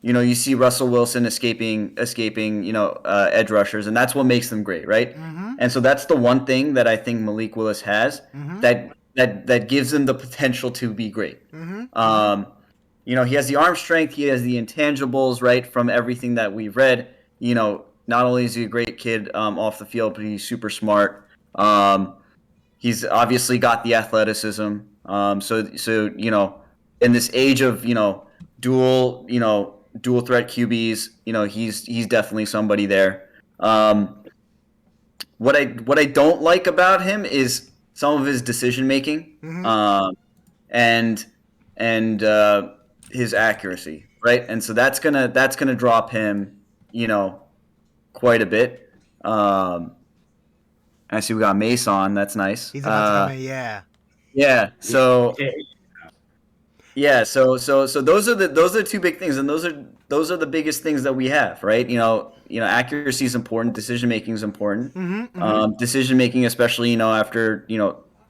You see Russell Wilson escaping, edge rushers, and that's what makes them great, right? And so that's the one thing that I think Malik Willis has that gives him the potential to be great. He has the arm strength, he has the intangibles, right, from everything that we've read. Not only is he a great kid off the field, but he's super smart. He's obviously got the athleticism. So in this age of dual threat QBs, he's definitely somebody there. What I don't like about him is some of his decision making, and his accuracy, right? And so that's gonna drop him, quite a bit. I see we got Mace on. That's nice. He's about to come in, yeah. Yeah. So those are the two big things, and those are the biggest things that we have, right? Accuracy is important. Decision making is important. Decision making, especially after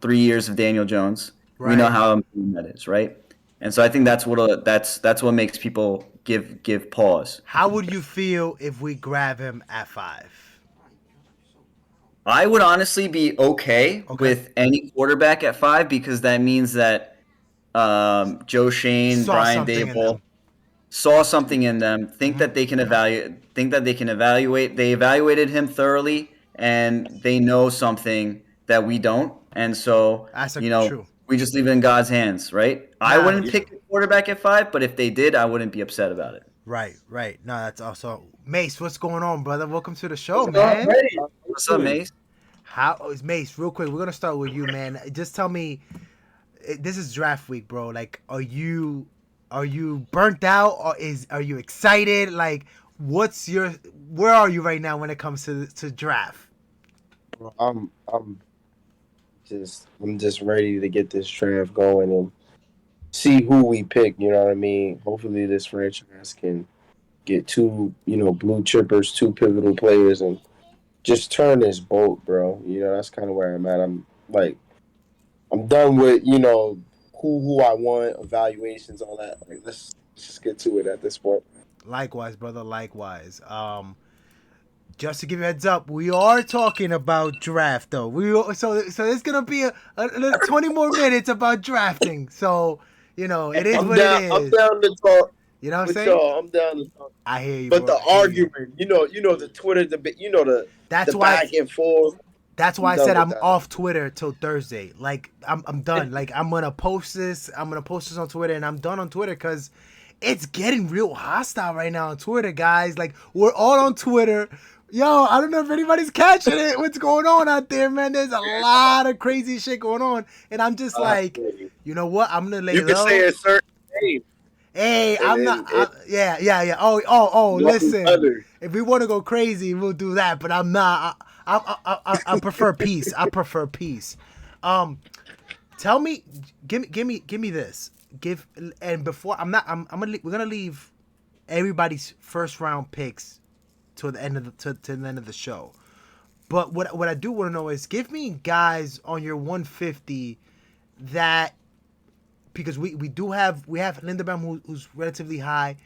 3 years of Daniel Jones, we know how important that is, right? And so I think that's what makes people give pause. How would you feel if we grab him at 5? I would honestly be okay with any quarterback at 5 because that means that Joe Shane, Brian Dable saw something in them. Think that they can evaluate. They evaluated him thoroughly, and they know something that we don't. And so true. We just leave it in God's hands, right? I wouldn't pick a quarterback at 5, but if they did, I wouldn't be upset about it. Right. No, that's also Mace. What's going on, brother? Welcome to the show, man. What's up, Mace? How is Mace? Real quick, we're gonna start with you, man. Just tell me, this is draft week, bro. Like, are you burnt out, or are you excited? Like, where are you right now when it comes to draft? I'm just ready to get this draft going and see who we pick. You know what I mean? Hopefully, this franchise can get 2, blue chippers, 2 pivotal players, and just turn this boat, bro. That's kind of where I'm at. I'm done with who I want, evaluations, all that. Like, let's just get to it at this point. Likewise, brother. Likewise. Just to give you a heads up, we are talking about draft, though. So there's gonna be a 20 more minutes about drafting. So it is what it is. I'm down to talk. You know what I'm saying? Y'all, I'm down to talk. I hear you. But bro. the argument, the Twitter debate, that's the why back and forth. That's why I said I'm off Twitter till Thursday. Like I'm done. Like I'm gonna post this on Twitter, and I'm done on Twitter because it's getting real hostile right now on Twitter, guys. Like we're all on Twitter. Yo, I don't know if anybody's catching it. What's going on out there, man? There's a lot of crazy shit going on, and I'm just like, you know what? I'm gonna lay low. You can say a certain name. Hey, I'm not. And Yeah. Oh. one Listen, other. if we want to go crazy, we'll do that. But I'm not. I prefer peace. I prefer peace. Tell me, give me this. And before we're gonna leave everybody's first round picks to the end of to the end of the show. But what I do want to know is give me guys on your 150 that, because we have Linderbaum who's relatively high,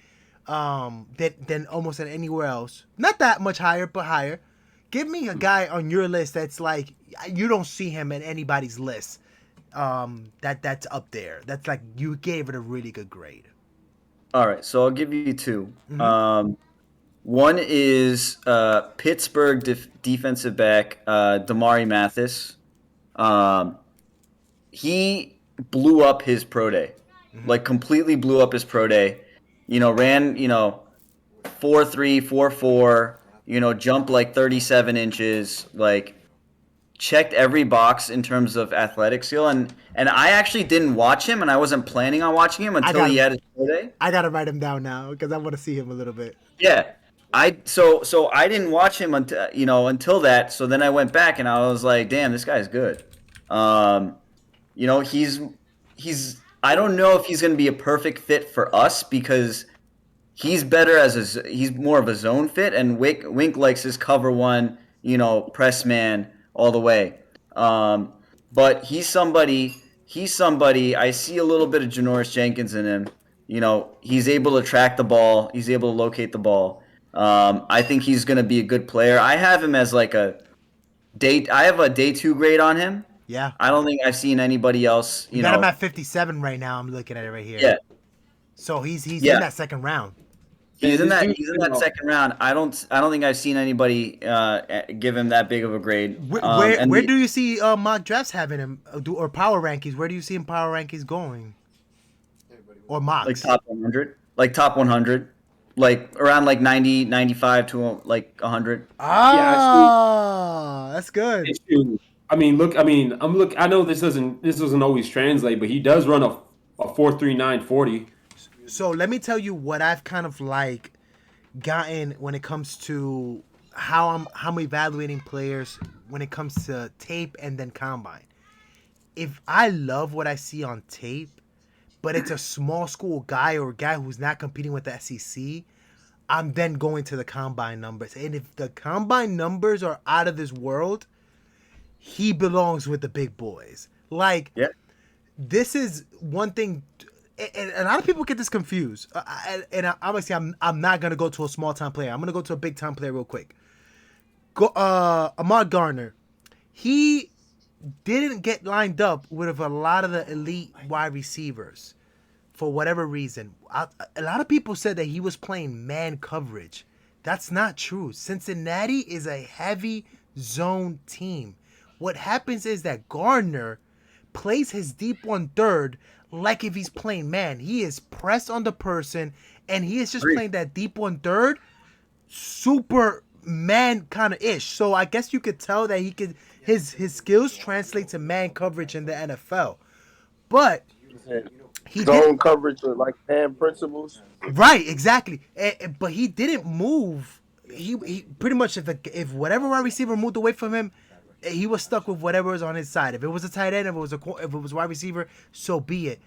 than almost at anywhere else. Not that much higher, but higher. Give me a guy on your list that's like you don't see him in anybody's list. That's up there. That's like you gave it a really good grade. All right, so I'll give you two. Mm-hmm. One is Pittsburgh defensive back Damari Mathis. Um, he blew up his pro day, Mm-hmm. like completely blew up his pro day. Ran 4.3, 4.4. Jumped like 37 inches. Like checked every box in terms of athletic skill, and I actually didn't watch him, and I wasn't planning on watching him I until got he him. had his pro day. I gotta write him down now because I want to see him a little bit. Yeah. So I didn't watch him until that. So then I went back and I was like, damn, this guy's good. Um, he's I don't know if he's going to be a perfect fit for us because he's better he's more of a zone fit, and Wink likes his cover one, press man all the way. Um, but he's somebody I see a little bit of Janoris Jenkins in him. He's able to track the ball. He's able to locate the ball. I think he's going to be a good player. I have him as like I have a day 2 grade on him. Yeah. I don't think I've seen anybody else, You got him at 57 right now. I'm looking at it right here. Yeah, So he's in yeah. that second round. He's Man, in this that dude, he's in that second round. I don't think I've seen anybody give him that big of a grade. Where do you see mock drafts having him or power rankings? Where do you see him power rankings going? Or like mocks? top 100, like top 100, like around like 90, 95 to like 100. Ah, that's good. issue. I mean, look. I mean, I know this doesn't always translate, but he does run a 4.39 40. So let me tell you what I've kind of like gotten when it comes to how I'm evaluating players when it comes to tape and then combine. If I love what I see on tape, but it's a small school guy or a guy who's not competing with the SEC, I'm then going to the combine numbers. And if the combine numbers are out of this world, he belongs with the big boys. Like, Yeah. this is one thing, and a lot of people get this confused. Obviously, I'm not gonna go to a small time player. I'm gonna go to a big time player real quick. Ahmad Garner, he didn't get lined up with a lot of the elite wide receivers for whatever reason. A lot of people said that he was playing man coverage. That's not true. Cincinnati is a heavy zone team. What happens is that Gardner plays his deep 1/3 like if he's playing man. He is pressed on the person, and he is just playing that deep 1/3 super man kind of ish. So I guess you could tell that his skills translate to man coverage in the NFL. But he Zone did coverage with like hand principles. right, exactly. But he didn't move. He pretty much, if whatever wide receiver moved away from him, he was stuck with whatever was on his side. If it was a tight end, if it was wide receiver, so be it.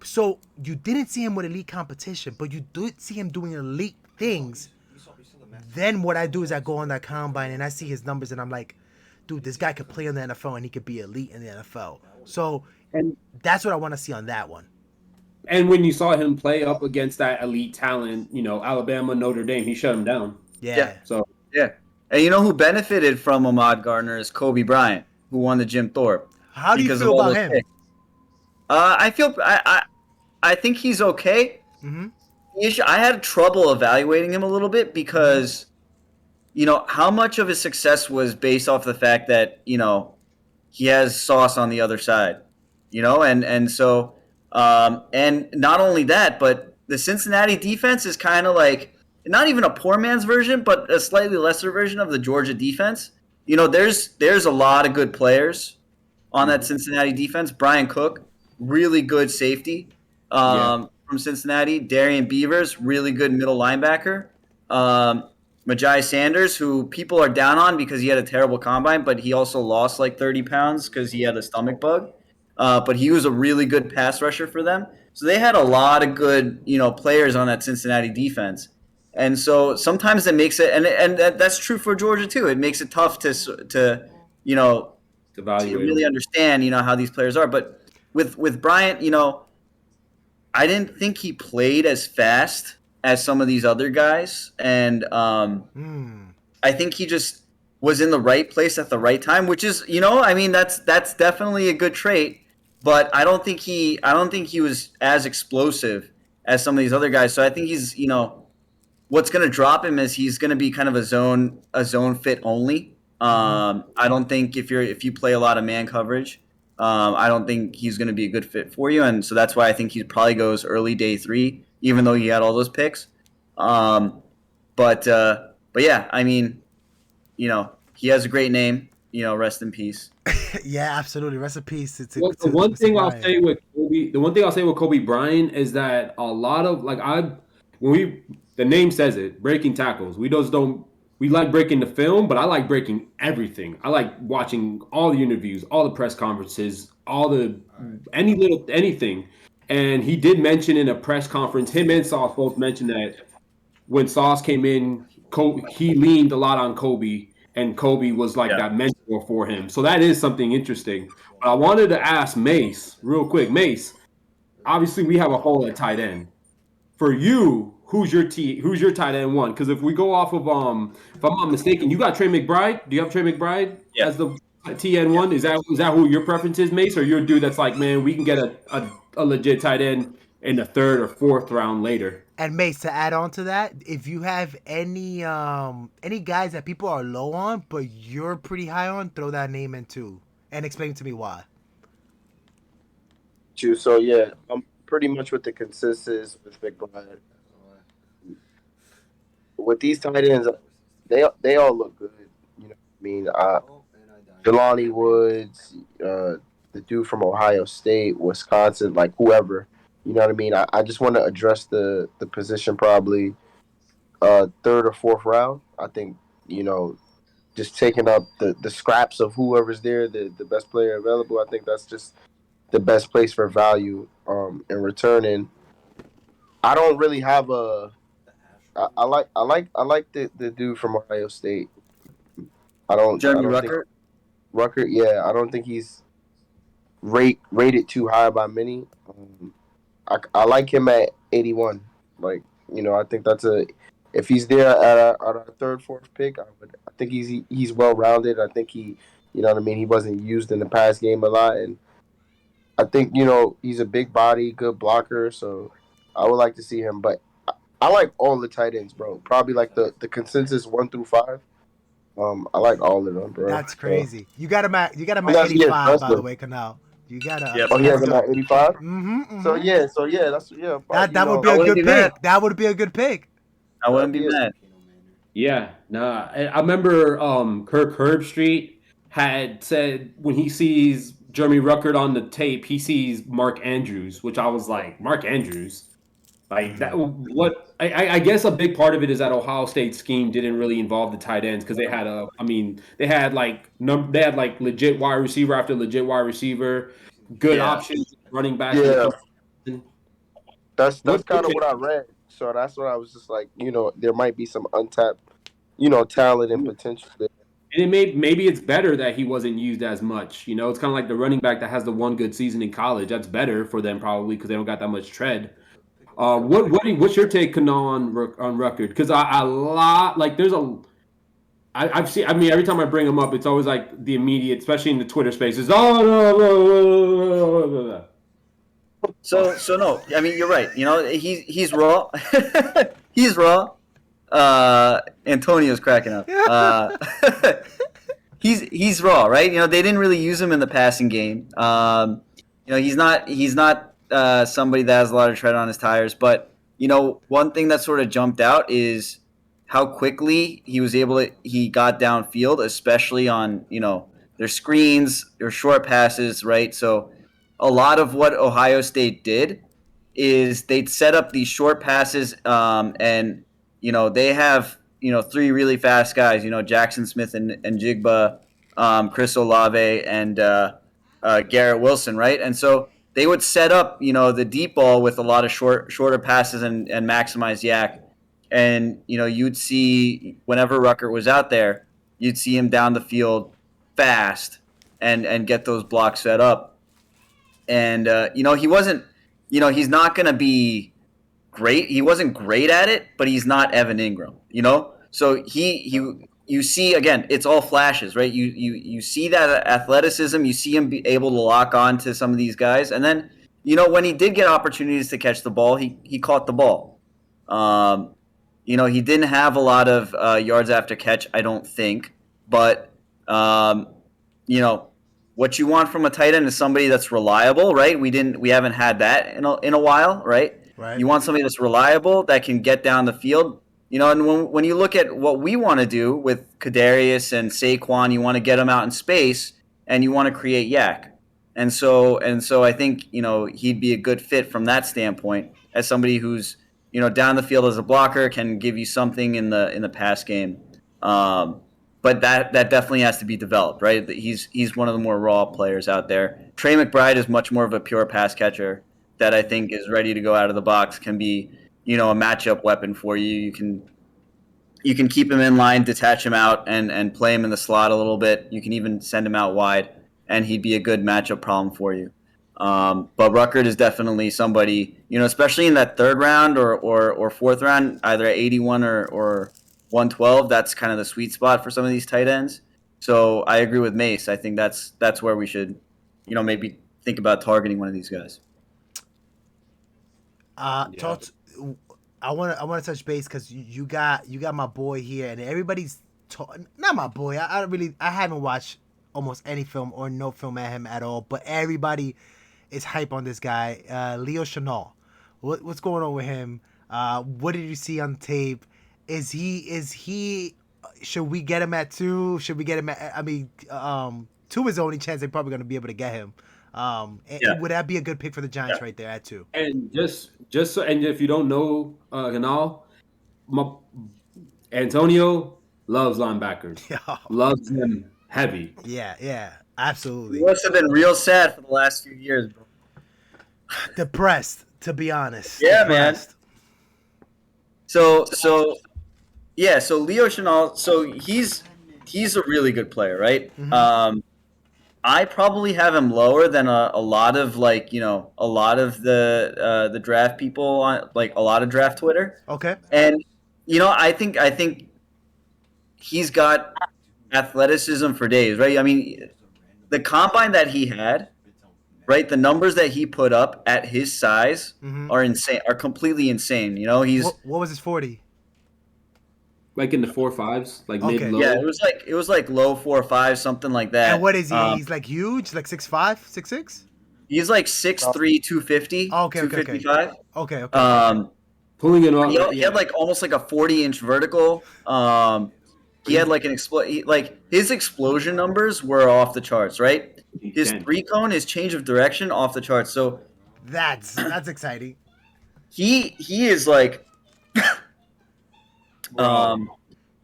So you didn't see him with elite competition, but you did see him doing elite things. Then what I do is I go on that combine and I see his numbers and I'm like, dude, this guy could play in the NFL and he could be elite in the NFL. So And that's what I want to see on that one. and when you saw him play up against that elite talent, Alabama, Notre Dame, he shut him down. Yeah. So Yeah. And you know who benefited from Ahmad Gardner is Kobe Bryant, who won the Jim Thorpe. How do you because of feel all about those him? picks. I think he's okay. Mm-hmm. I had trouble evaluating him a little bit because, how much of his success was based off the fact that, he has sauce on the other side, and so, and not only that, but the Cincinnati defense is kind of like not even a poor man's version, but a slightly lesser version of the Georgia defense. There's a lot of good players on that Cincinnati defense. Brian Cook, really good safety. from Cincinnati. Darian Beavers, really good middle linebacker. Majai Sanders, who people are down on because he had a terrible combine, but he also lost like 30 pounds because he had a stomach bug. But he was a really good pass rusher for them. So they had a lot of good, players on that Cincinnati defense. And so sometimes it makes it, and that's true for Georgia too. It makes it tough you know, to Evaluate really him. understand, how these players are. But with Bryant, I didn't think he played as fast as some of these other guys, and I think he just was in the right place at the right time, which is, that's definitely a good trait. But I don't think he was as explosive as some of these other guys. So I think he's, what's going to drop him is he's going to be kind of a zone fit only. I don't think if you play a lot of man coverage, I don't think he's going to be a good fit for you, and so that's why I think he probably goes early day 3, even though he had all those picks. Um, but yeah, I mean, he has a great name. Rest in peace. Yeah, absolutely. Rest in peace to Well, the one Mr. thing I'll Bryant. say with Kobe, the one thing I'll say with Kobe Bryant is that a lot of the name says it, breaking tackles. We like breaking the film, but I like breaking everything. I like watching all the interviews, all the press conferences, anything. And he did mention in a press conference, him and Sauce both mentioned that when Sauce came in, he leaned a lot on Kobe, and Kobe was like Yeah. that mentor for him. So that is something interesting. But I wanted to ask Mace real quick. Mace, obviously we have a hole at tight end. For you, who's your tight end one? Because if we go off of if I'm not mistaken, you got Trey McBride. Do you have Trey McBride Yeah. as the TN one? Is that who your preference is, Mace, or you're a dude that's like, man, we can get a legit tight end in the 3rd or 4th round later? And Mace, to add on to that, if you have any guys that people are low on but you're pretty high on, throw that name in too, and explain to me why. So yeah, I'm pretty much with the consensus with McBride. With these tight ends, they all look good. You know, what I mean, Jelani Woods, the dude from Ohio State, Wisconsin, like whoever. You know what I mean? I just want to address the position probably 3rd or 4th round. I think just taking up the scraps of whoever's there, the best player available. I think that's just the best place for value in returning. I don't really have a. I like the dude from Ohio State. I Jeremy don't think Rucker. Rucker. Yeah, I don't think he's rated too high by many. I like him at 81. Like I think that's a if he's there at our 3rd, 4th pick, I think he's well rounded. I think you know what I mean. He wasn't used in the pass game a lot, and I think he's a big body, good blocker. So I would like to see him, but I like all the tight ends, bro. Probably like the consensus 1 through 5. I like all of them, bro. That's So, crazy. You got him at yeah, 85, that's by the way, Kunal. You gotta. Yep. Oh, he That's has him dope. at 85. Mm-hmm. So Mm-hmm. yeah, that's but, That would be I a wouldn't good be mad. pick. That would be a good pick. I wouldn't that'd be be mad. Yeah, nah. I remember Kirk Herbstreit had said when he sees Jeremy Ruckert on the tape, he sees Mark Andrews, which I was like, Mark Andrews? Like that what I guess a big part of it is that Ohio State scheme didn't really involve the tight ends because they had like legit wide receiver after legit wide receiver, good Yeah. options, running backs when it Yeah, comes to that's what kind of what I read. So that's what I was just like, there might be some untapped, talent and potential there. And maybe it's better that he wasn't used as much. It's kind of like the running back that has the one good season in college. That's better for them probably because they don't got that much tread. What's your take, Kanal, on record? Because I lot like there's a I've seen. I mean, every time I bring him up, it's always like the immediate, especially in the Twitter spaces. Oh no. So no, I mean you're right. He's raw. He's raw. Antonio's cracking up. He's raw, right? They didn't really use him in the passing game. He's not somebody that has a lot of tread on his tires. But one thing that sort of jumped out is how quickly he got downfield, especially on their screens, their short passes, right? So a lot of what Ohio State did is they'd set up these short passes, and they have 3 really fast guys. Jackson Smith and Jigba, Chris Olave, and Garrett Wilson, right? And so they would set up the deep ball with a lot of shorter passes and maximize yak. And you'd see whenever Rucker was out there, you'd see him down the field fast and get those blocks set up. And he wasn't, he's not going to be great. He wasn't great at it, but he's not Evan Ingram. So you see again, it's all flashes, right? You see that athleticism. You see him be able to lock on to some of these guys, and then when he did get opportunities to catch the ball, he caught the ball. He didn't have a lot of yards after catch, I don't think, but what you want from a tight end is somebody that's reliable, right? We haven't had that in a while, right? Right. You want somebody that's reliable that can get down the field. And when you look at what we want to do with Kadarius and Saquon, you want to get them out in space and you want to create yak. And so I think he'd be a good fit from that standpoint as somebody who's down the field as a blocker, can give you something in the pass game. But that definitely has to be developed, right? He's one of the more raw players out there. Trey McBride is much more of a pure pass catcher that I think is ready to go out of the box, can be a matchup weapon for you. You can keep him in line, detach him out, and play him in the slot a little bit. You can even send him out wide, and he'd be a good matchup problem for you. But Ruckert is definitely somebody, especially in that third round or fourth round, either at 81 or 112. That's kind of the sweet spot for some of these tight ends. So I agree with Mace. I think that's where we should, maybe think about targeting one of these guys. I want to touch base because you got my boy here, and everybody's not my boy. I haven't watched almost any film or no film at him at all, but everybody is hype on this guy, Leo Chenal. What's going on with him? What did you see on tape? Is he? Should we get him at 2? Should we get him at? 2 is the only chance they're probably going to be able to get him. Would that be a good pick for the Giants right there at 2? And just so, and if you don't know Kunal, Antonio loves linebackers. Loves them heavy. Yeah, absolutely. He must have been real sad for the last few years, bro. Depressed, to be honest. Yeah, Depressed. man. So Leo Chenal, so he's a really good player, right? Mm-hmm. I probably have him lower than a lot of the draft people on a lot of draft Twitter. Okay. And I think he's got athleticism for days, right? I mean, the combine that he had, right? The numbers that he put up at his size are insane, are completely insane. He's what was his 40? Like in the 4.5s, like mid low. Yeah, it was like low 4.5, something like that. And what is he? He's like huge, like 6'5", 6'6"? He's like 6'3", 250. Okay. 255. Okay. Pulling it off. He had like almost like a 40-inch vertical. He had like his explosion numbers were off the charts, right? His 3-cone, his change of direction, off the charts. So that's exciting. He is like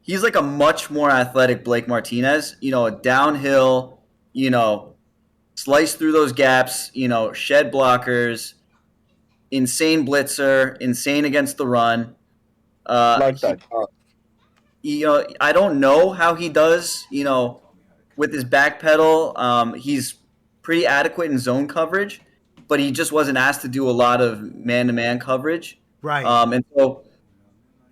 he's like a much more athletic Blake Martinez, downhill, slice through those gaps, shed blockers, insane blitzer, insane against the run. Like that. I don't know how he does, with his back pedal. He's pretty adequate in zone coverage, but he just wasn't asked to do a lot of man-to-man coverage. Right. And so,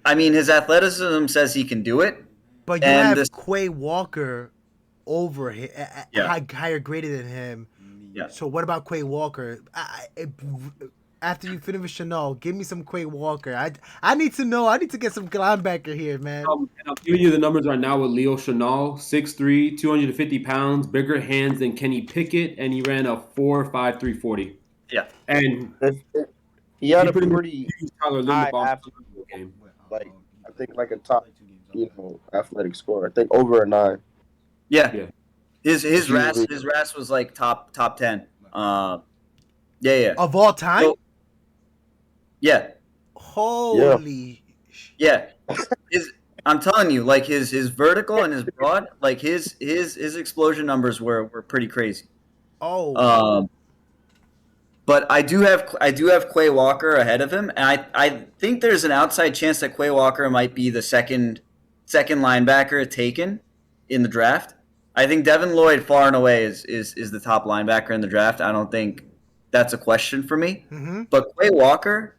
I mean, his athleticism says he can do it. But you have Quay Walker over him, higher graded than him. Yeah. So what about Quay Walker? After you finish with Chenal, give me some Quay Walker. I need to know. I need to get some linebacker here, man. And I'm giving you the numbers right now with Leo Chenal, 6'3", 250 pounds, bigger hands than Kenny Pickett, and he ran a 4.5 40. Yeah. And he had a pretty high athletic game. Like, I think like a top, athletic score. I think over a 9. Yeah. His RAS was like top 10. Yeah. Of all time? Yeah, Holy. yeah. His, I'm telling you, like his vertical and his broad, like his explosion numbers were pretty crazy. Oh. Um, but I do have Quay Walker ahead of him, and I think there's an outside chance that Quay Walker might be the second linebacker taken in the draft. I think Devin Lloyd far and away is the top linebacker in the draft. I don't think that's a question for me. Mm-hmm. But Quay Walker,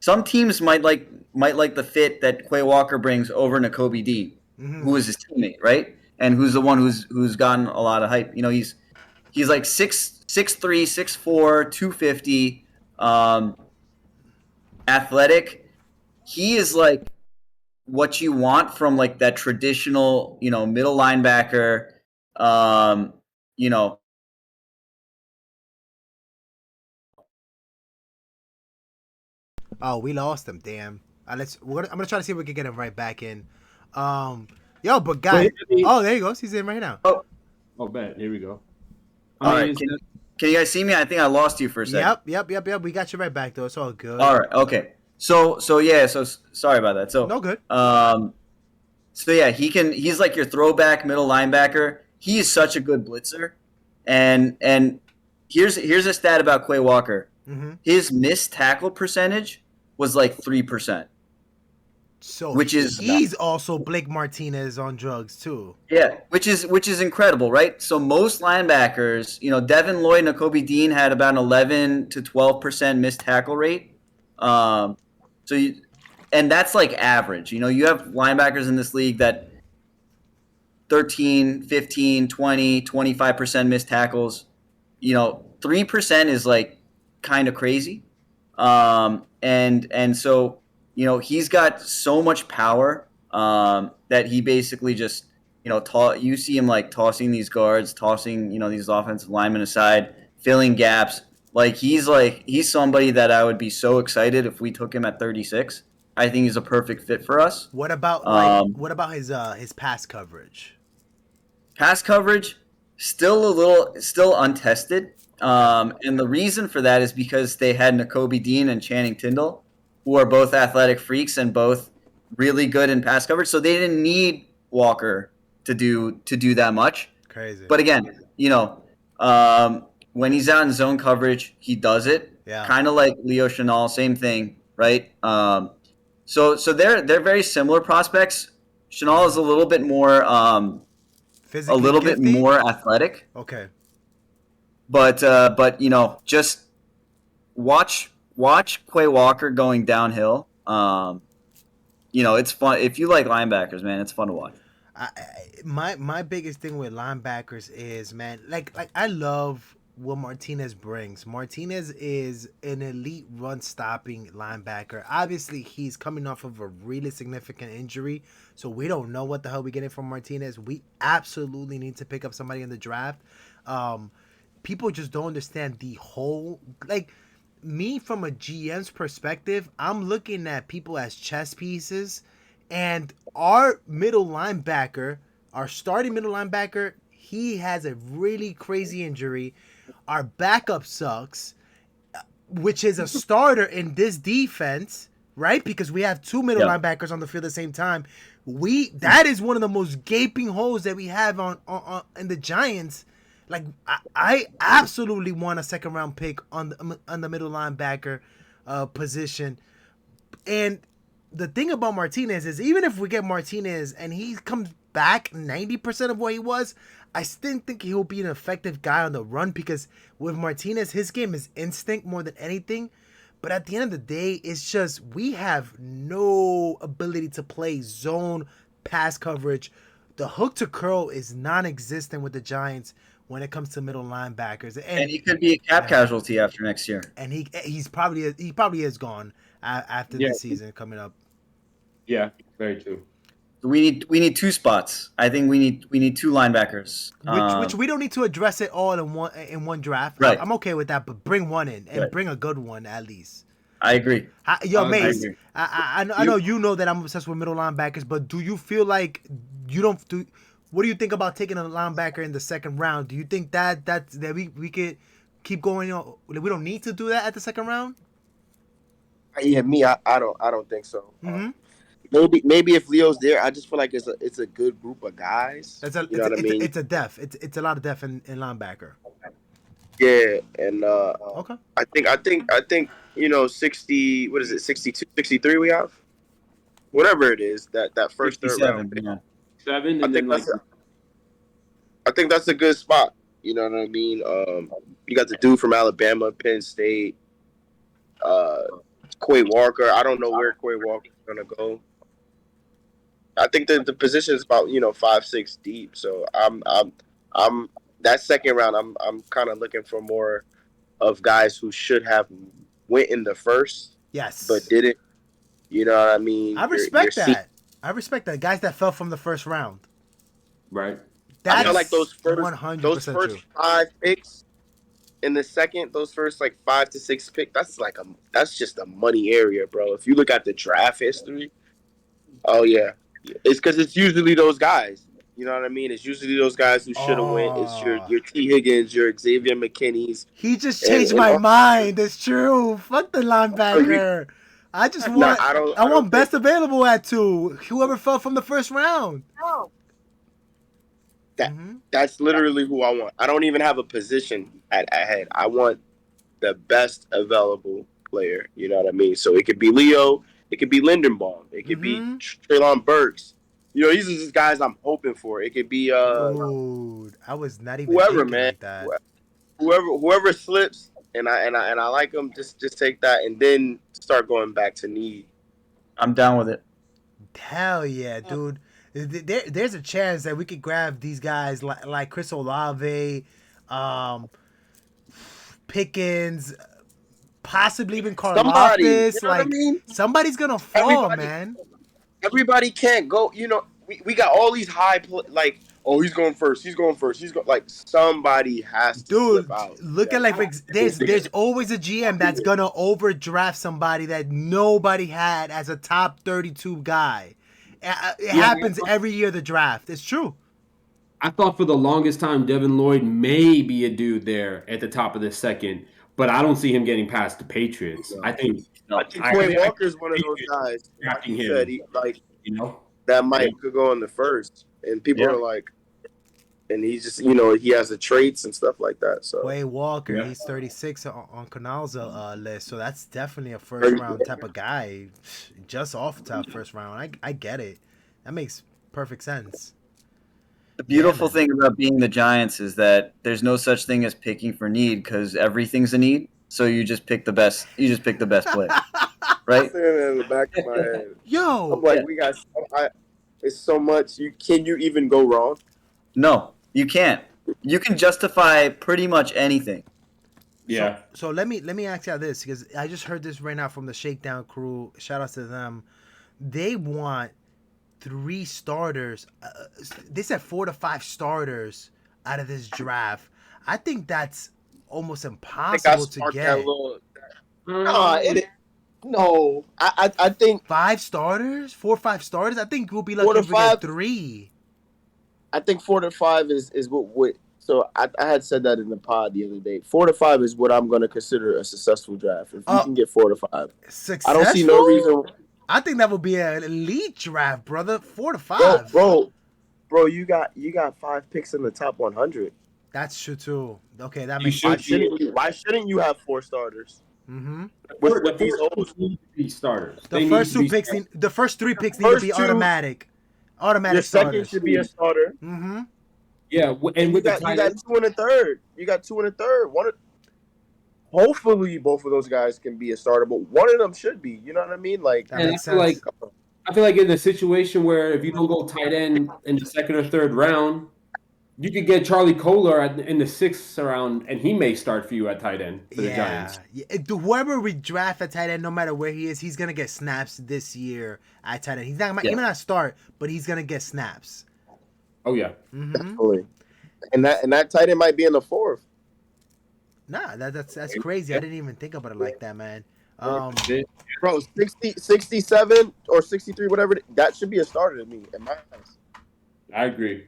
some teams might like the fit that Quay Walker brings over N'Kobe Dean, Mm-hmm. who is his teammate, right? And who's the one who's gotten a lot of hype. He's like 6'3", 6'4", 250, athletic. He is like what you want from like that traditional, middle linebacker. Um, you know, Oh, we lost him. Damn. I'm gonna try to see if we can get him right back in. Um, yo, but guy. Wait, Oh, there he goes. He's in right now. oh, oh, bet. Here we go. all I mean, right. Can you guys see me? I think I lost you for a second. Yep. We got you right back though. It's all good. All right. Okay. So yeah. So sorry about that. No good. So yeah, he's like your throwback middle linebacker. He is such a good blitzer, and here's a stat about Quay Walker. Mm-hmm. His missed tackle percentage was like 3%, So which is he's also Blake Martinez on drugs too. yeah, which is incredible, right? So most linebackers, Devin Lloyd and N'Kobe Dean had about an 11 to 12% missed tackle rate. Um, so and that's like average. You have linebackers in this league that 13, 15, 20, 25% missed tackles. 3% is like kind of crazy. And so, he's got so much power that he basically just, you see him like tossing these guards, tossing, these offensive linemen aside, filling gaps. He's somebody that I would be so excited if we took him at 36. I think he's a perfect fit for us. What about his pass coverage? Pass coverage, still untested. And the reason for that is because they had N'Kobe Dean and Channing Tindall, who are both athletic freaks and both really good in pass coverage. So they didn't need Walker to do that much. Crazy. But again, when he's out in zone coverage, he does it. Yeah. Kind of like Leo Chenal, same thing, right? So they're very similar prospects. Chenal is a little bit more Physically bit gifted? more athletic, Okay. but just watch Quay Walker going downhill. It's fun if you like linebackers, man. It's fun to watch. My biggest thing with linebackers is, man, like I love what Martinez brings. Martinez is an elite run stopping linebacker. Obviously, he's coming off of a really significant injury, so we don't know what the hell we're getting from Martinez. We absolutely need to pick up somebody in the draft. People just don't understand the whole, like, me from a GM's perspective, I'm looking at people as chess pieces, and our starting middle linebacker, he has a really crazy injury. Our backup sucks, which is a starter in this defense, right? Because we have two middle linebackers on the field at the same time. That is one of the most gaping holes that we have on in the Giants. Like, I absolutely want a second round pick on the middle linebacker position. And the thing about Martinez is, even if we get Martinez and he comes back 90% of what he was, I still think he'll be an effective guy on the run, because with Martinez, his game is instinct more than anything. But at the end of the day, it's just we have no ability to play zone pass coverage. The hook to curl is non-existent with the Giants when it comes to middle linebackers, And he could be a cap casualty after next year. And he probably is gone after this season coming up. Yeah, very true. We need two spots. I think we need two linebackers. Which we don't need to address it all in one draft. Right. I'm okay with that, but bring one in and bring a good one at least. I agree. Mace, I know you know that I'm obsessed with middle linebackers, but do you feel like you don't do? What do you think about taking a linebacker in the second round? Do you think that we could keep going on? We don't need to do that at the second round? Yeah, I don't think so. Mm-hmm. Maybe if Leo's there, I just feel like it's a good group of guys. It's a You know it's what I a, it's a, mean? it's a def. It's a lot of def in linebacker. Yeah, and Okay. I think 60. What is it? 62, 63 we have. Whatever it is, that first third round 67. pick. Yeah. 7, I and think then like that's I think that's a good spot. You know what I mean? You got the dude from Alabama, Penn State, uh, Quay Walker. I don't know where Quay Walker's gonna go. I think the position is about 5-6 deep. So I'm that second round. I'm kind of looking for more of guys who should have went in the first but Yes. didn't. You know what I I mean? You're respect seeing. that. I respect that. Guys that fell from the first round. right. I feel like That's 100% those true. first 5 picks in the second, those first like 5 to 6 pick. That's just a money area, bro. If you look at the draft history, oh yeah, it's because it's usually those guys. You know what I mean? It's usually those guys who should have went. It's Oh, your T Higgins, your Xavier McKinney's, he just and changed my mind. It's true. Fuck the you, linebacker. I just nah, want I I don't want think best available at 2. Whoever fell from the first round. that Mm-hmm. that's literally who I want. I don't even have a position at ahead. I want the best available player. You know what I mean? So it could be Leo, it could be Lindenbaum, it could be Mm-hmm. Traylon Burks. These are just guys I'm hoping for. It could be Dude, I was not even whoever, thinking man. like that. Whoever slips and I like them, just take that and then start going back to need. I'm down with it. Hell yeah, dude. There's a chance that we could grab these guys like Chris Olave, um, Pickens, possibly even Somebody, you Karlaftis. know what I Like mean? somebody's gonna fall, Everybody man. everybody can't go. We got all these like, oh, he's going first. He's going first. He's going like somebody has to slip Dude, out. look at like there's always a GM that's gonna overdraft somebody that nobody had as a top 32 guy. It Yeah, happens every year. The draft. It's true. I thought for the longest time Devin Lloyd may be a dude there at the top of the second, but I don't see him getting past the Patriots. I think No. I think I Quay think Walker's one of those Patriots guys, like drafting you said, him. like You know? that Yeah. might could go in the first, and people Yeah. are like, and he's just he has the traits and stuff like that. So Quay Walker, Yeah. he's 36 on Kunal's list, so that's definitely a first round type of guy, just off the top first round. I get it. That makes perfect sense. The Yeah, beautiful man. thing about being the Giants is that there's no such thing as picking for need because everything's a need. So you just pick the best. You just pick the best player, right? saying it in the back of my head, I'm Yo, like, Yeah. it's so much. Can you even go wrong? No, you can't. You can justify pretty much anything. Yeah. so let me ask you this because I just heard this right now from the Shakedown crew. Shout out to them. They want 3 starters. They said 4 to 5 starters out of this draft. I think that's almost I think I impossible to sparked that get. little. No, no. I think 5 starters, 4 or 5 starters. I think we'll be 4 lucky to if we get 5. 3. I think 4 to 5 is what. So I had said that in the pod the other day. 4 to 5 is what I'm going to consider a successful draft. If you can get 4 to 5, I don't see no Successful? reason. I think that would be an elite draft, brother. 4 to Bro, 5. bro, bro, you got 5 picks in the top 100. That's true too. Okay, that You makes should sense. be. Why shouldn't you have 4 starters Mm-hmm. with these The holes? first need to be starters. The They need first to 2 be picks, starters. the first 3 picks need to First be two, automatic. your Automatic second starters. should be a starter. Mm-hmm. Yeah, and And with the you tight got ends, 2 and a third. You got 2 and a third. Hopefully both of those guys can be a starter, but one of them should be. You know what I mean? Like, That and makes sense. I feel like in a situation where if you don't go tight end in the second or third round, you could get Charlie Kohler in the 6th round, and he may start for you at tight end for the Giants. Yeah. Whoever we draft at tight end, no matter where he is, he's gonna get snaps this year at tight end. He's not he might not start, but he's gonna get snaps. Oh yeah, Mm-hmm. definitely. And that tight end might be in the fourth. Nah, that's crazy. I didn't even think about it like that, man. Bro, 67 or 63, whatever, that should be a starter to me in my eyes. I agree.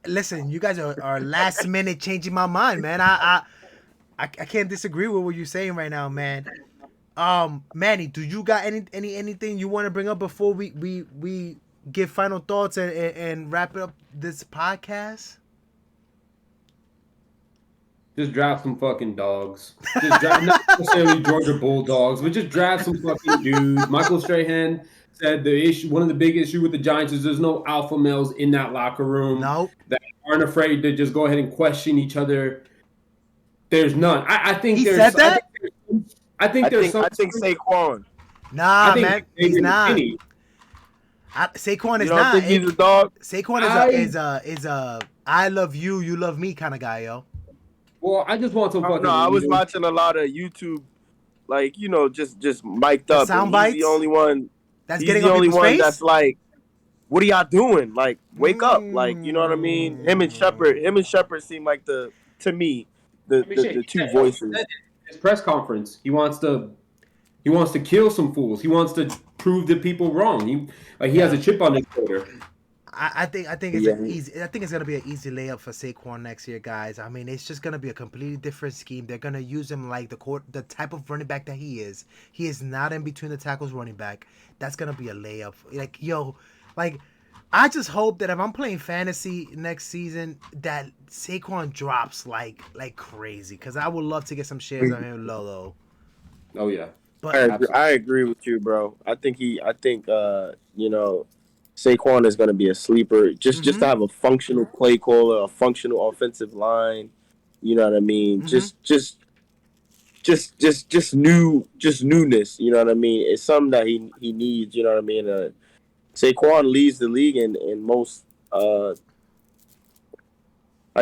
Listen, you guys are last minute changing my mind, man. I I can't disagree with what you're saying right now, man. Manny, do you got anything you want to bring up before we give final thoughts and wrap up this podcast? Just draft some fucking dogs. Just draft, not necessarily Georgia Bulldogs, but just draft some fucking dudes. Michael Strahan said one of the big issue with the Giants is there's no alpha males in that locker room No. that aren't afraid to just go ahead and question each other. There's none. I think He there's. said that? I think there's some. I think Saquon. Nah, I think man, he's David not. McKinney. Saquon is You don't not. think he's a dog? Saquon is a I love you, you love me kind of guy, yo. Well, I just want some fucking. No, I was watching a lot of YouTube, like just mic'd The up. sound And bites? he's the only one. That's He's getting the on only people's one face. that's like, what are y'all doing? Like, wake up! Like, you know what I mean? Him and Shepard seem like to me the two voices. His press conference. He wants to kill some fools. He wants to prove the people wrong. He has a chip on his shoulder. I think it's Yeah. easy. I think it's gonna be an easy layup for Saquon next year, guys. I mean, it's just gonna be a completely different scheme. They're gonna use him like the type of running back that he is. He is not in between the tackles running back. That's gonna be a layup. Like I just hope that if I'm playing fantasy next season, that Saquon drops like crazy. Cause I would love to get some shares on him low. Oh yeah. But I agree with you, bro. I think Saquon is going to be a sleeper. Just to have a functional play caller, a functional offensive line. You know what I mean? Just newness. You know what I mean? It's something that he needs. You know what I mean? Saquon leads the league in most. How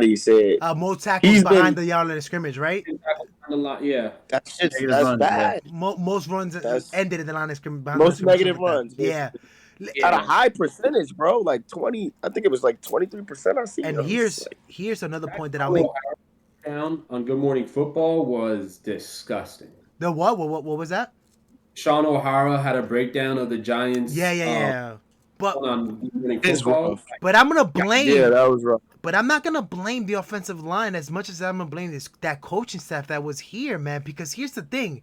do you say it? most tackles behind the yard line of scrimmage, right? Yeah. That's runs, bad. Most runs ended in the line of scrimmage. Behind Most the line of negative scrimmage like runs. that. At a high percentage, bro. Like 20. I think it was like 23%. I see. And here's another point that I'll make. Down on Good Morning Football was disgusting. The what? What was that? Sean O'Hara had a breakdown of the Giants. Yeah. But on Good Morning Football. But I'm gonna blame. Yeah, that was rough. But I'm not gonna blame the offensive line as much as I'm gonna blame that coaching staff that was here, man. Because here's the thing.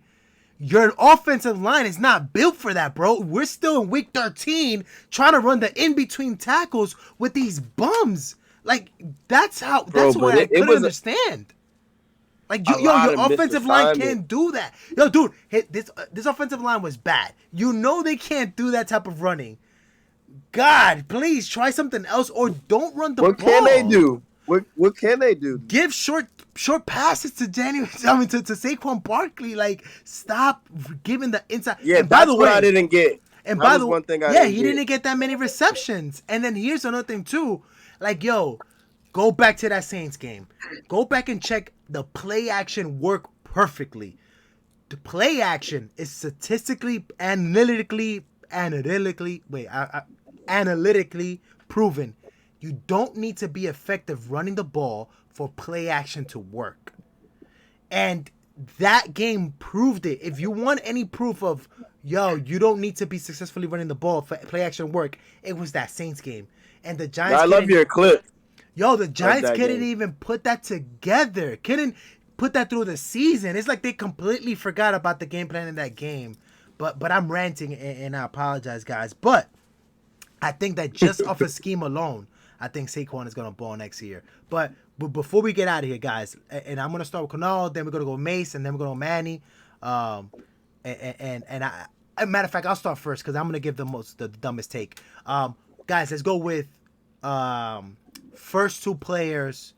Your offensive line is not built for that, bro. We're still in week 13 trying to run the in-between tackles with these bums. Like, that's what I couldn't understand. Like, your offensive line can't do that. Yo, dude, this offensive line was bad. You know they can't do that type of running. God, please try something else or don't run the ball. What can they do? What can they do? Give short passes to Saquon Barkley. Like, stop giving the inside. Yeah, and by the way, I didn't get. And that by was the way, one thing I he didn't get that many receptions. And then here's another thing too. Like, yo, go back to that Saints game. Go back and check the play action work perfectly. The play action is statistically, analytically proven. You don't need to be effective running the ball for play action to work. And that game proved it. If you want any proof of, you don't need to be successfully running the ball for play action work, it was that Saints game. And the Giants... I love your clip. The Giants couldn't even put that together. Couldn't put that through the season. It's like they completely forgot about the game plan in that game. But I'm ranting and I apologize, guys. But I think that just off a scheme alone, I think Saquon is going to ball next year. But before we get out of here, guys, and I'm going to start with Kunal, then we're going to go Mace, and then we're going to go Manny. Matter of fact, I'll start first because I'm going to give the dumbest take. Guys, let's go with first two players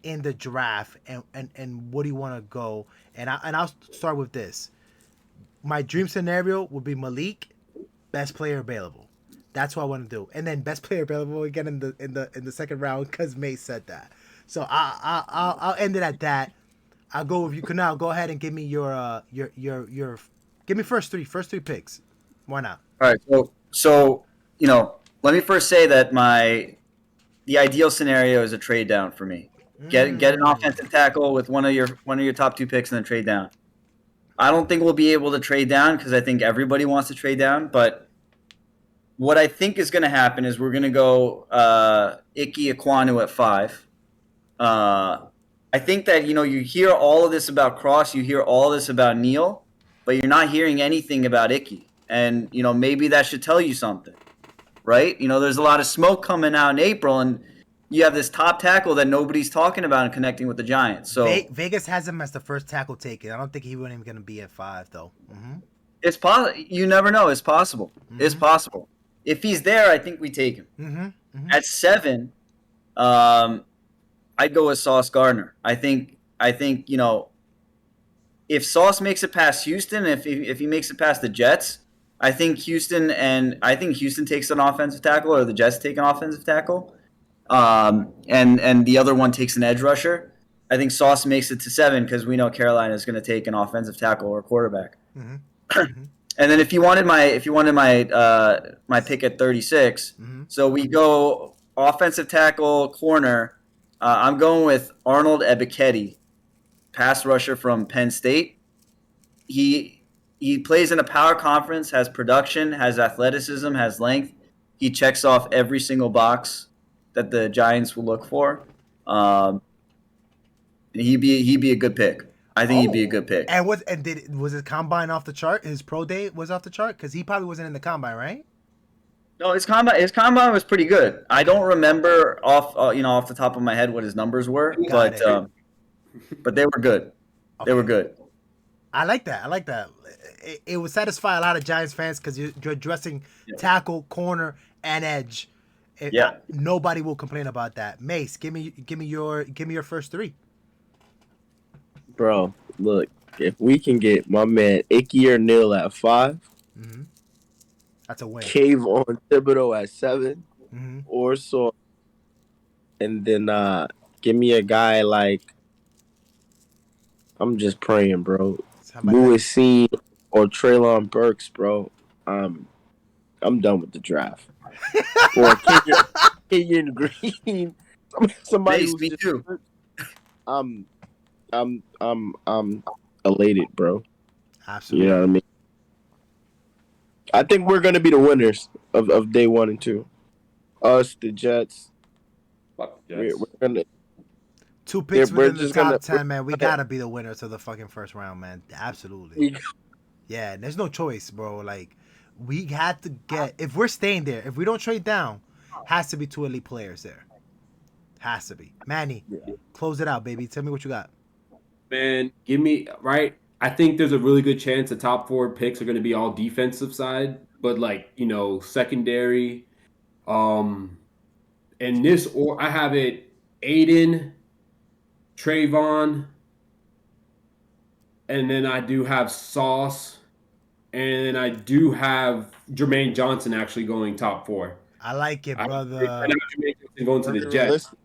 in the draft, and what do you want to go? And I'll start with this. My dream scenario would be Malik, best player available. That's what I want to do, and then best player available again in the second round because Mace said that. So I'll end it at that. I'll go with you. Kunal, go ahead and give me your give me first three picks. Why not? All right. So let me first say that the ideal scenario is a trade down for me. Get an offensive tackle with one of your top two picks and then trade down. I don't think we'll be able to trade down because I think everybody wants to trade down, but what I think is going to happen is we're going to go Ike Ekwonu at 5. I I think that you hear all of this about Cross, you hear all this about Neal, but you're not hearing anything about Icky, and maybe that should tell you something, right? There's a lot of smoke coming out in April, and you have this top tackle that nobody's talking about and connecting with the Giants. So Vegas has him as the first tackle taken. I don't think he wasn't even going to be at 5 though. it's possible. You never know. It's possible. It's possible. If he's there, I think we take him. At 7, I'd go with Sauce Gardner. I think if Sauce makes it past Houston, if he makes it past the Jets, I think Houston takes an offensive tackle, or the Jets take an offensive tackle, and the other one takes an edge rusher. I think Sauce makes it to 7 because we know Carolina is going to take an offensive tackle or quarterback. And then if you wanted my pick at 36, so we go offensive tackle, corner. I'm going with Arnold Ebiketie, pass rusher from Penn State. He plays in a power conference, has production, has athleticism, has length. He checks off every single box that the Giants will look for. And he'd be a good pick. I think he'd be a good pick. And was his combine off the chart? His pro day was off the chart because he probably wasn't in the combine, right? No, his combine was pretty good. I don't remember off the top of my head what his numbers were, but they were good. Okay. They were good. I like that. It would satisfy a lot of Giants fans because you're addressing tackle, corner, and edge. Nobody will complain about that. Mace, give me your first 3. Bro, look, if we can get my man Icky or Neal at 5, that's a win. Cave on Thibodeau at 7, or so, and then give me a guy like, I'm just praying, bro. Louis Sean or Treylon Burks, bro. I'm done with the draft. Or Kenyon Green. Somebody Mace, who's me just too. I'm elated, bro. Absolutely. You know what I mean? I think we're gonna be the winners of day 1 and 2. Us, the Jets. Fuck the Jets. We're gonna. 2 picks we're within the just top gonna- 10, man. We gotta be the winners of the fucking first round, man. Absolutely. Yeah, there's no choice, bro. Like, we had to get, if we're staying there, if we don't trade down, has to be 2 elite players there. Has to be. Manny, close it out, baby. Tell me what you got. Man, give me right. I think there's a really good chance the top 4 picks are going to be all defensive side, but secondary. And this, or I have it Aiden, Trayvon, and then I do have Sauce, and then I do have Jermaine Johnson actually going top 4. I like it, brother. I have Jermaine Johnson going to the Jets. Listen,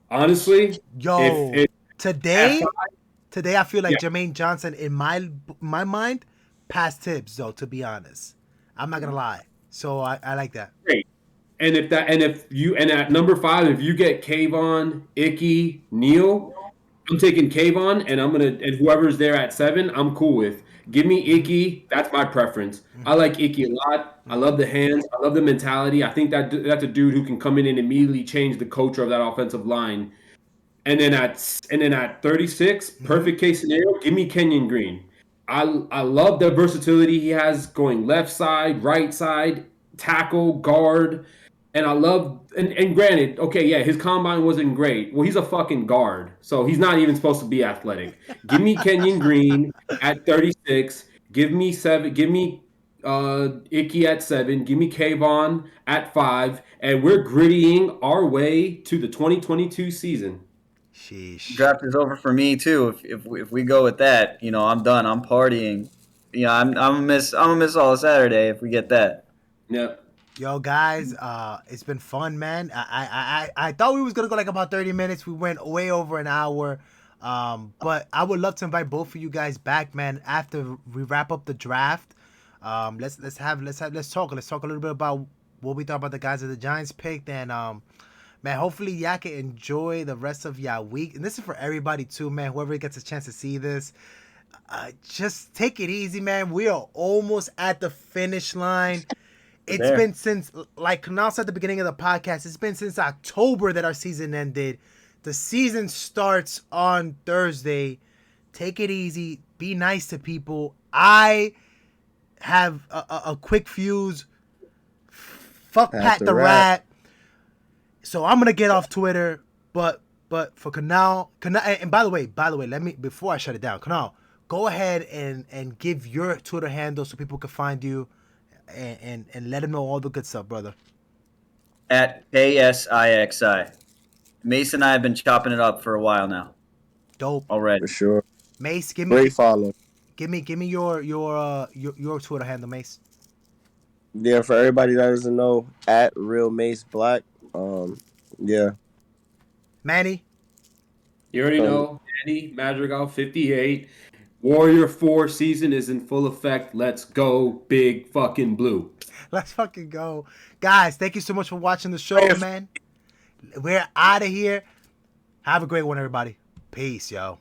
Honestly, Yo, today I feel like Yeah. Jermaine Johnson in my mind passed Tibbs though. To be honest, I'm not gonna lie. So I like that. great. And at number 5, if you get Kayvon, Icky, Neal, I'm taking Kayvon, and whoever's there at 7, I'm cool with. Give me Icky. That's my preference. I like Icky a lot. I love the hands. I love the mentality. I think that's a dude who can come in and immediately change the culture of that offensive line. And then at 36, perfect case scenario, give me Kenyon Green. I love the versatility he has going left side, right side, tackle, guard. And I love, and granted, okay, yeah, his combine wasn't great. Well, he's a fucking guard, so he's not even supposed to be athletic. Give me Kenyon Green at 36. Give me Icky at 7. Give me Kayvon at 5. And we're grittying our way to the 2022 season. Sheesh. Draft is over for me too. If we go with that, I'm done. I'm partying. I'm gonna miss all of Saturday if we get that. Yep. Yo, guys, it's been fun, man. I thought we was gonna go like about 30 minutes. We went way over an hour. But I would love to invite both of you guys back, man. After we wrap up the draft, let's talk. Let's talk a little bit about what we thought about the guys that the Giants picked, and man, hopefully y'all can enjoy the rest of y'all week. And this is for everybody too, man. Whoever gets a chance to see this, just take it easy, man. We are almost at the finish line. It's been since, like Kunal said at the beginning of the podcast, it's been since October that our season ended. The season starts on Thursday. Take it easy. Be nice to people. I have a quick fuse. Fuck Pat Pat the the Rat. Rat. So I'm gonna get off Twitter. But for Kunal, and by the way, let me, before I shut it down, Kunal, go ahead and give your Twitter handle so people can find you, and let them know all the good stuff, brother. At KSIXI. Mace and I have been chopping it up for a while now Dope. already. For sure. Mace, give Great me follow. your Twitter handle, Mace. Yeah, for everybody that doesn't know, at Real Mace Black. Yeah. Manny. You already know, Manny Madrigal 58. Warrior 4 season is in full effect. Let's go, big fucking blue. Let's fucking go. Guys, thank you so much for watching the show, man. We're out of here. Have a great one, everybody. Peace, yo.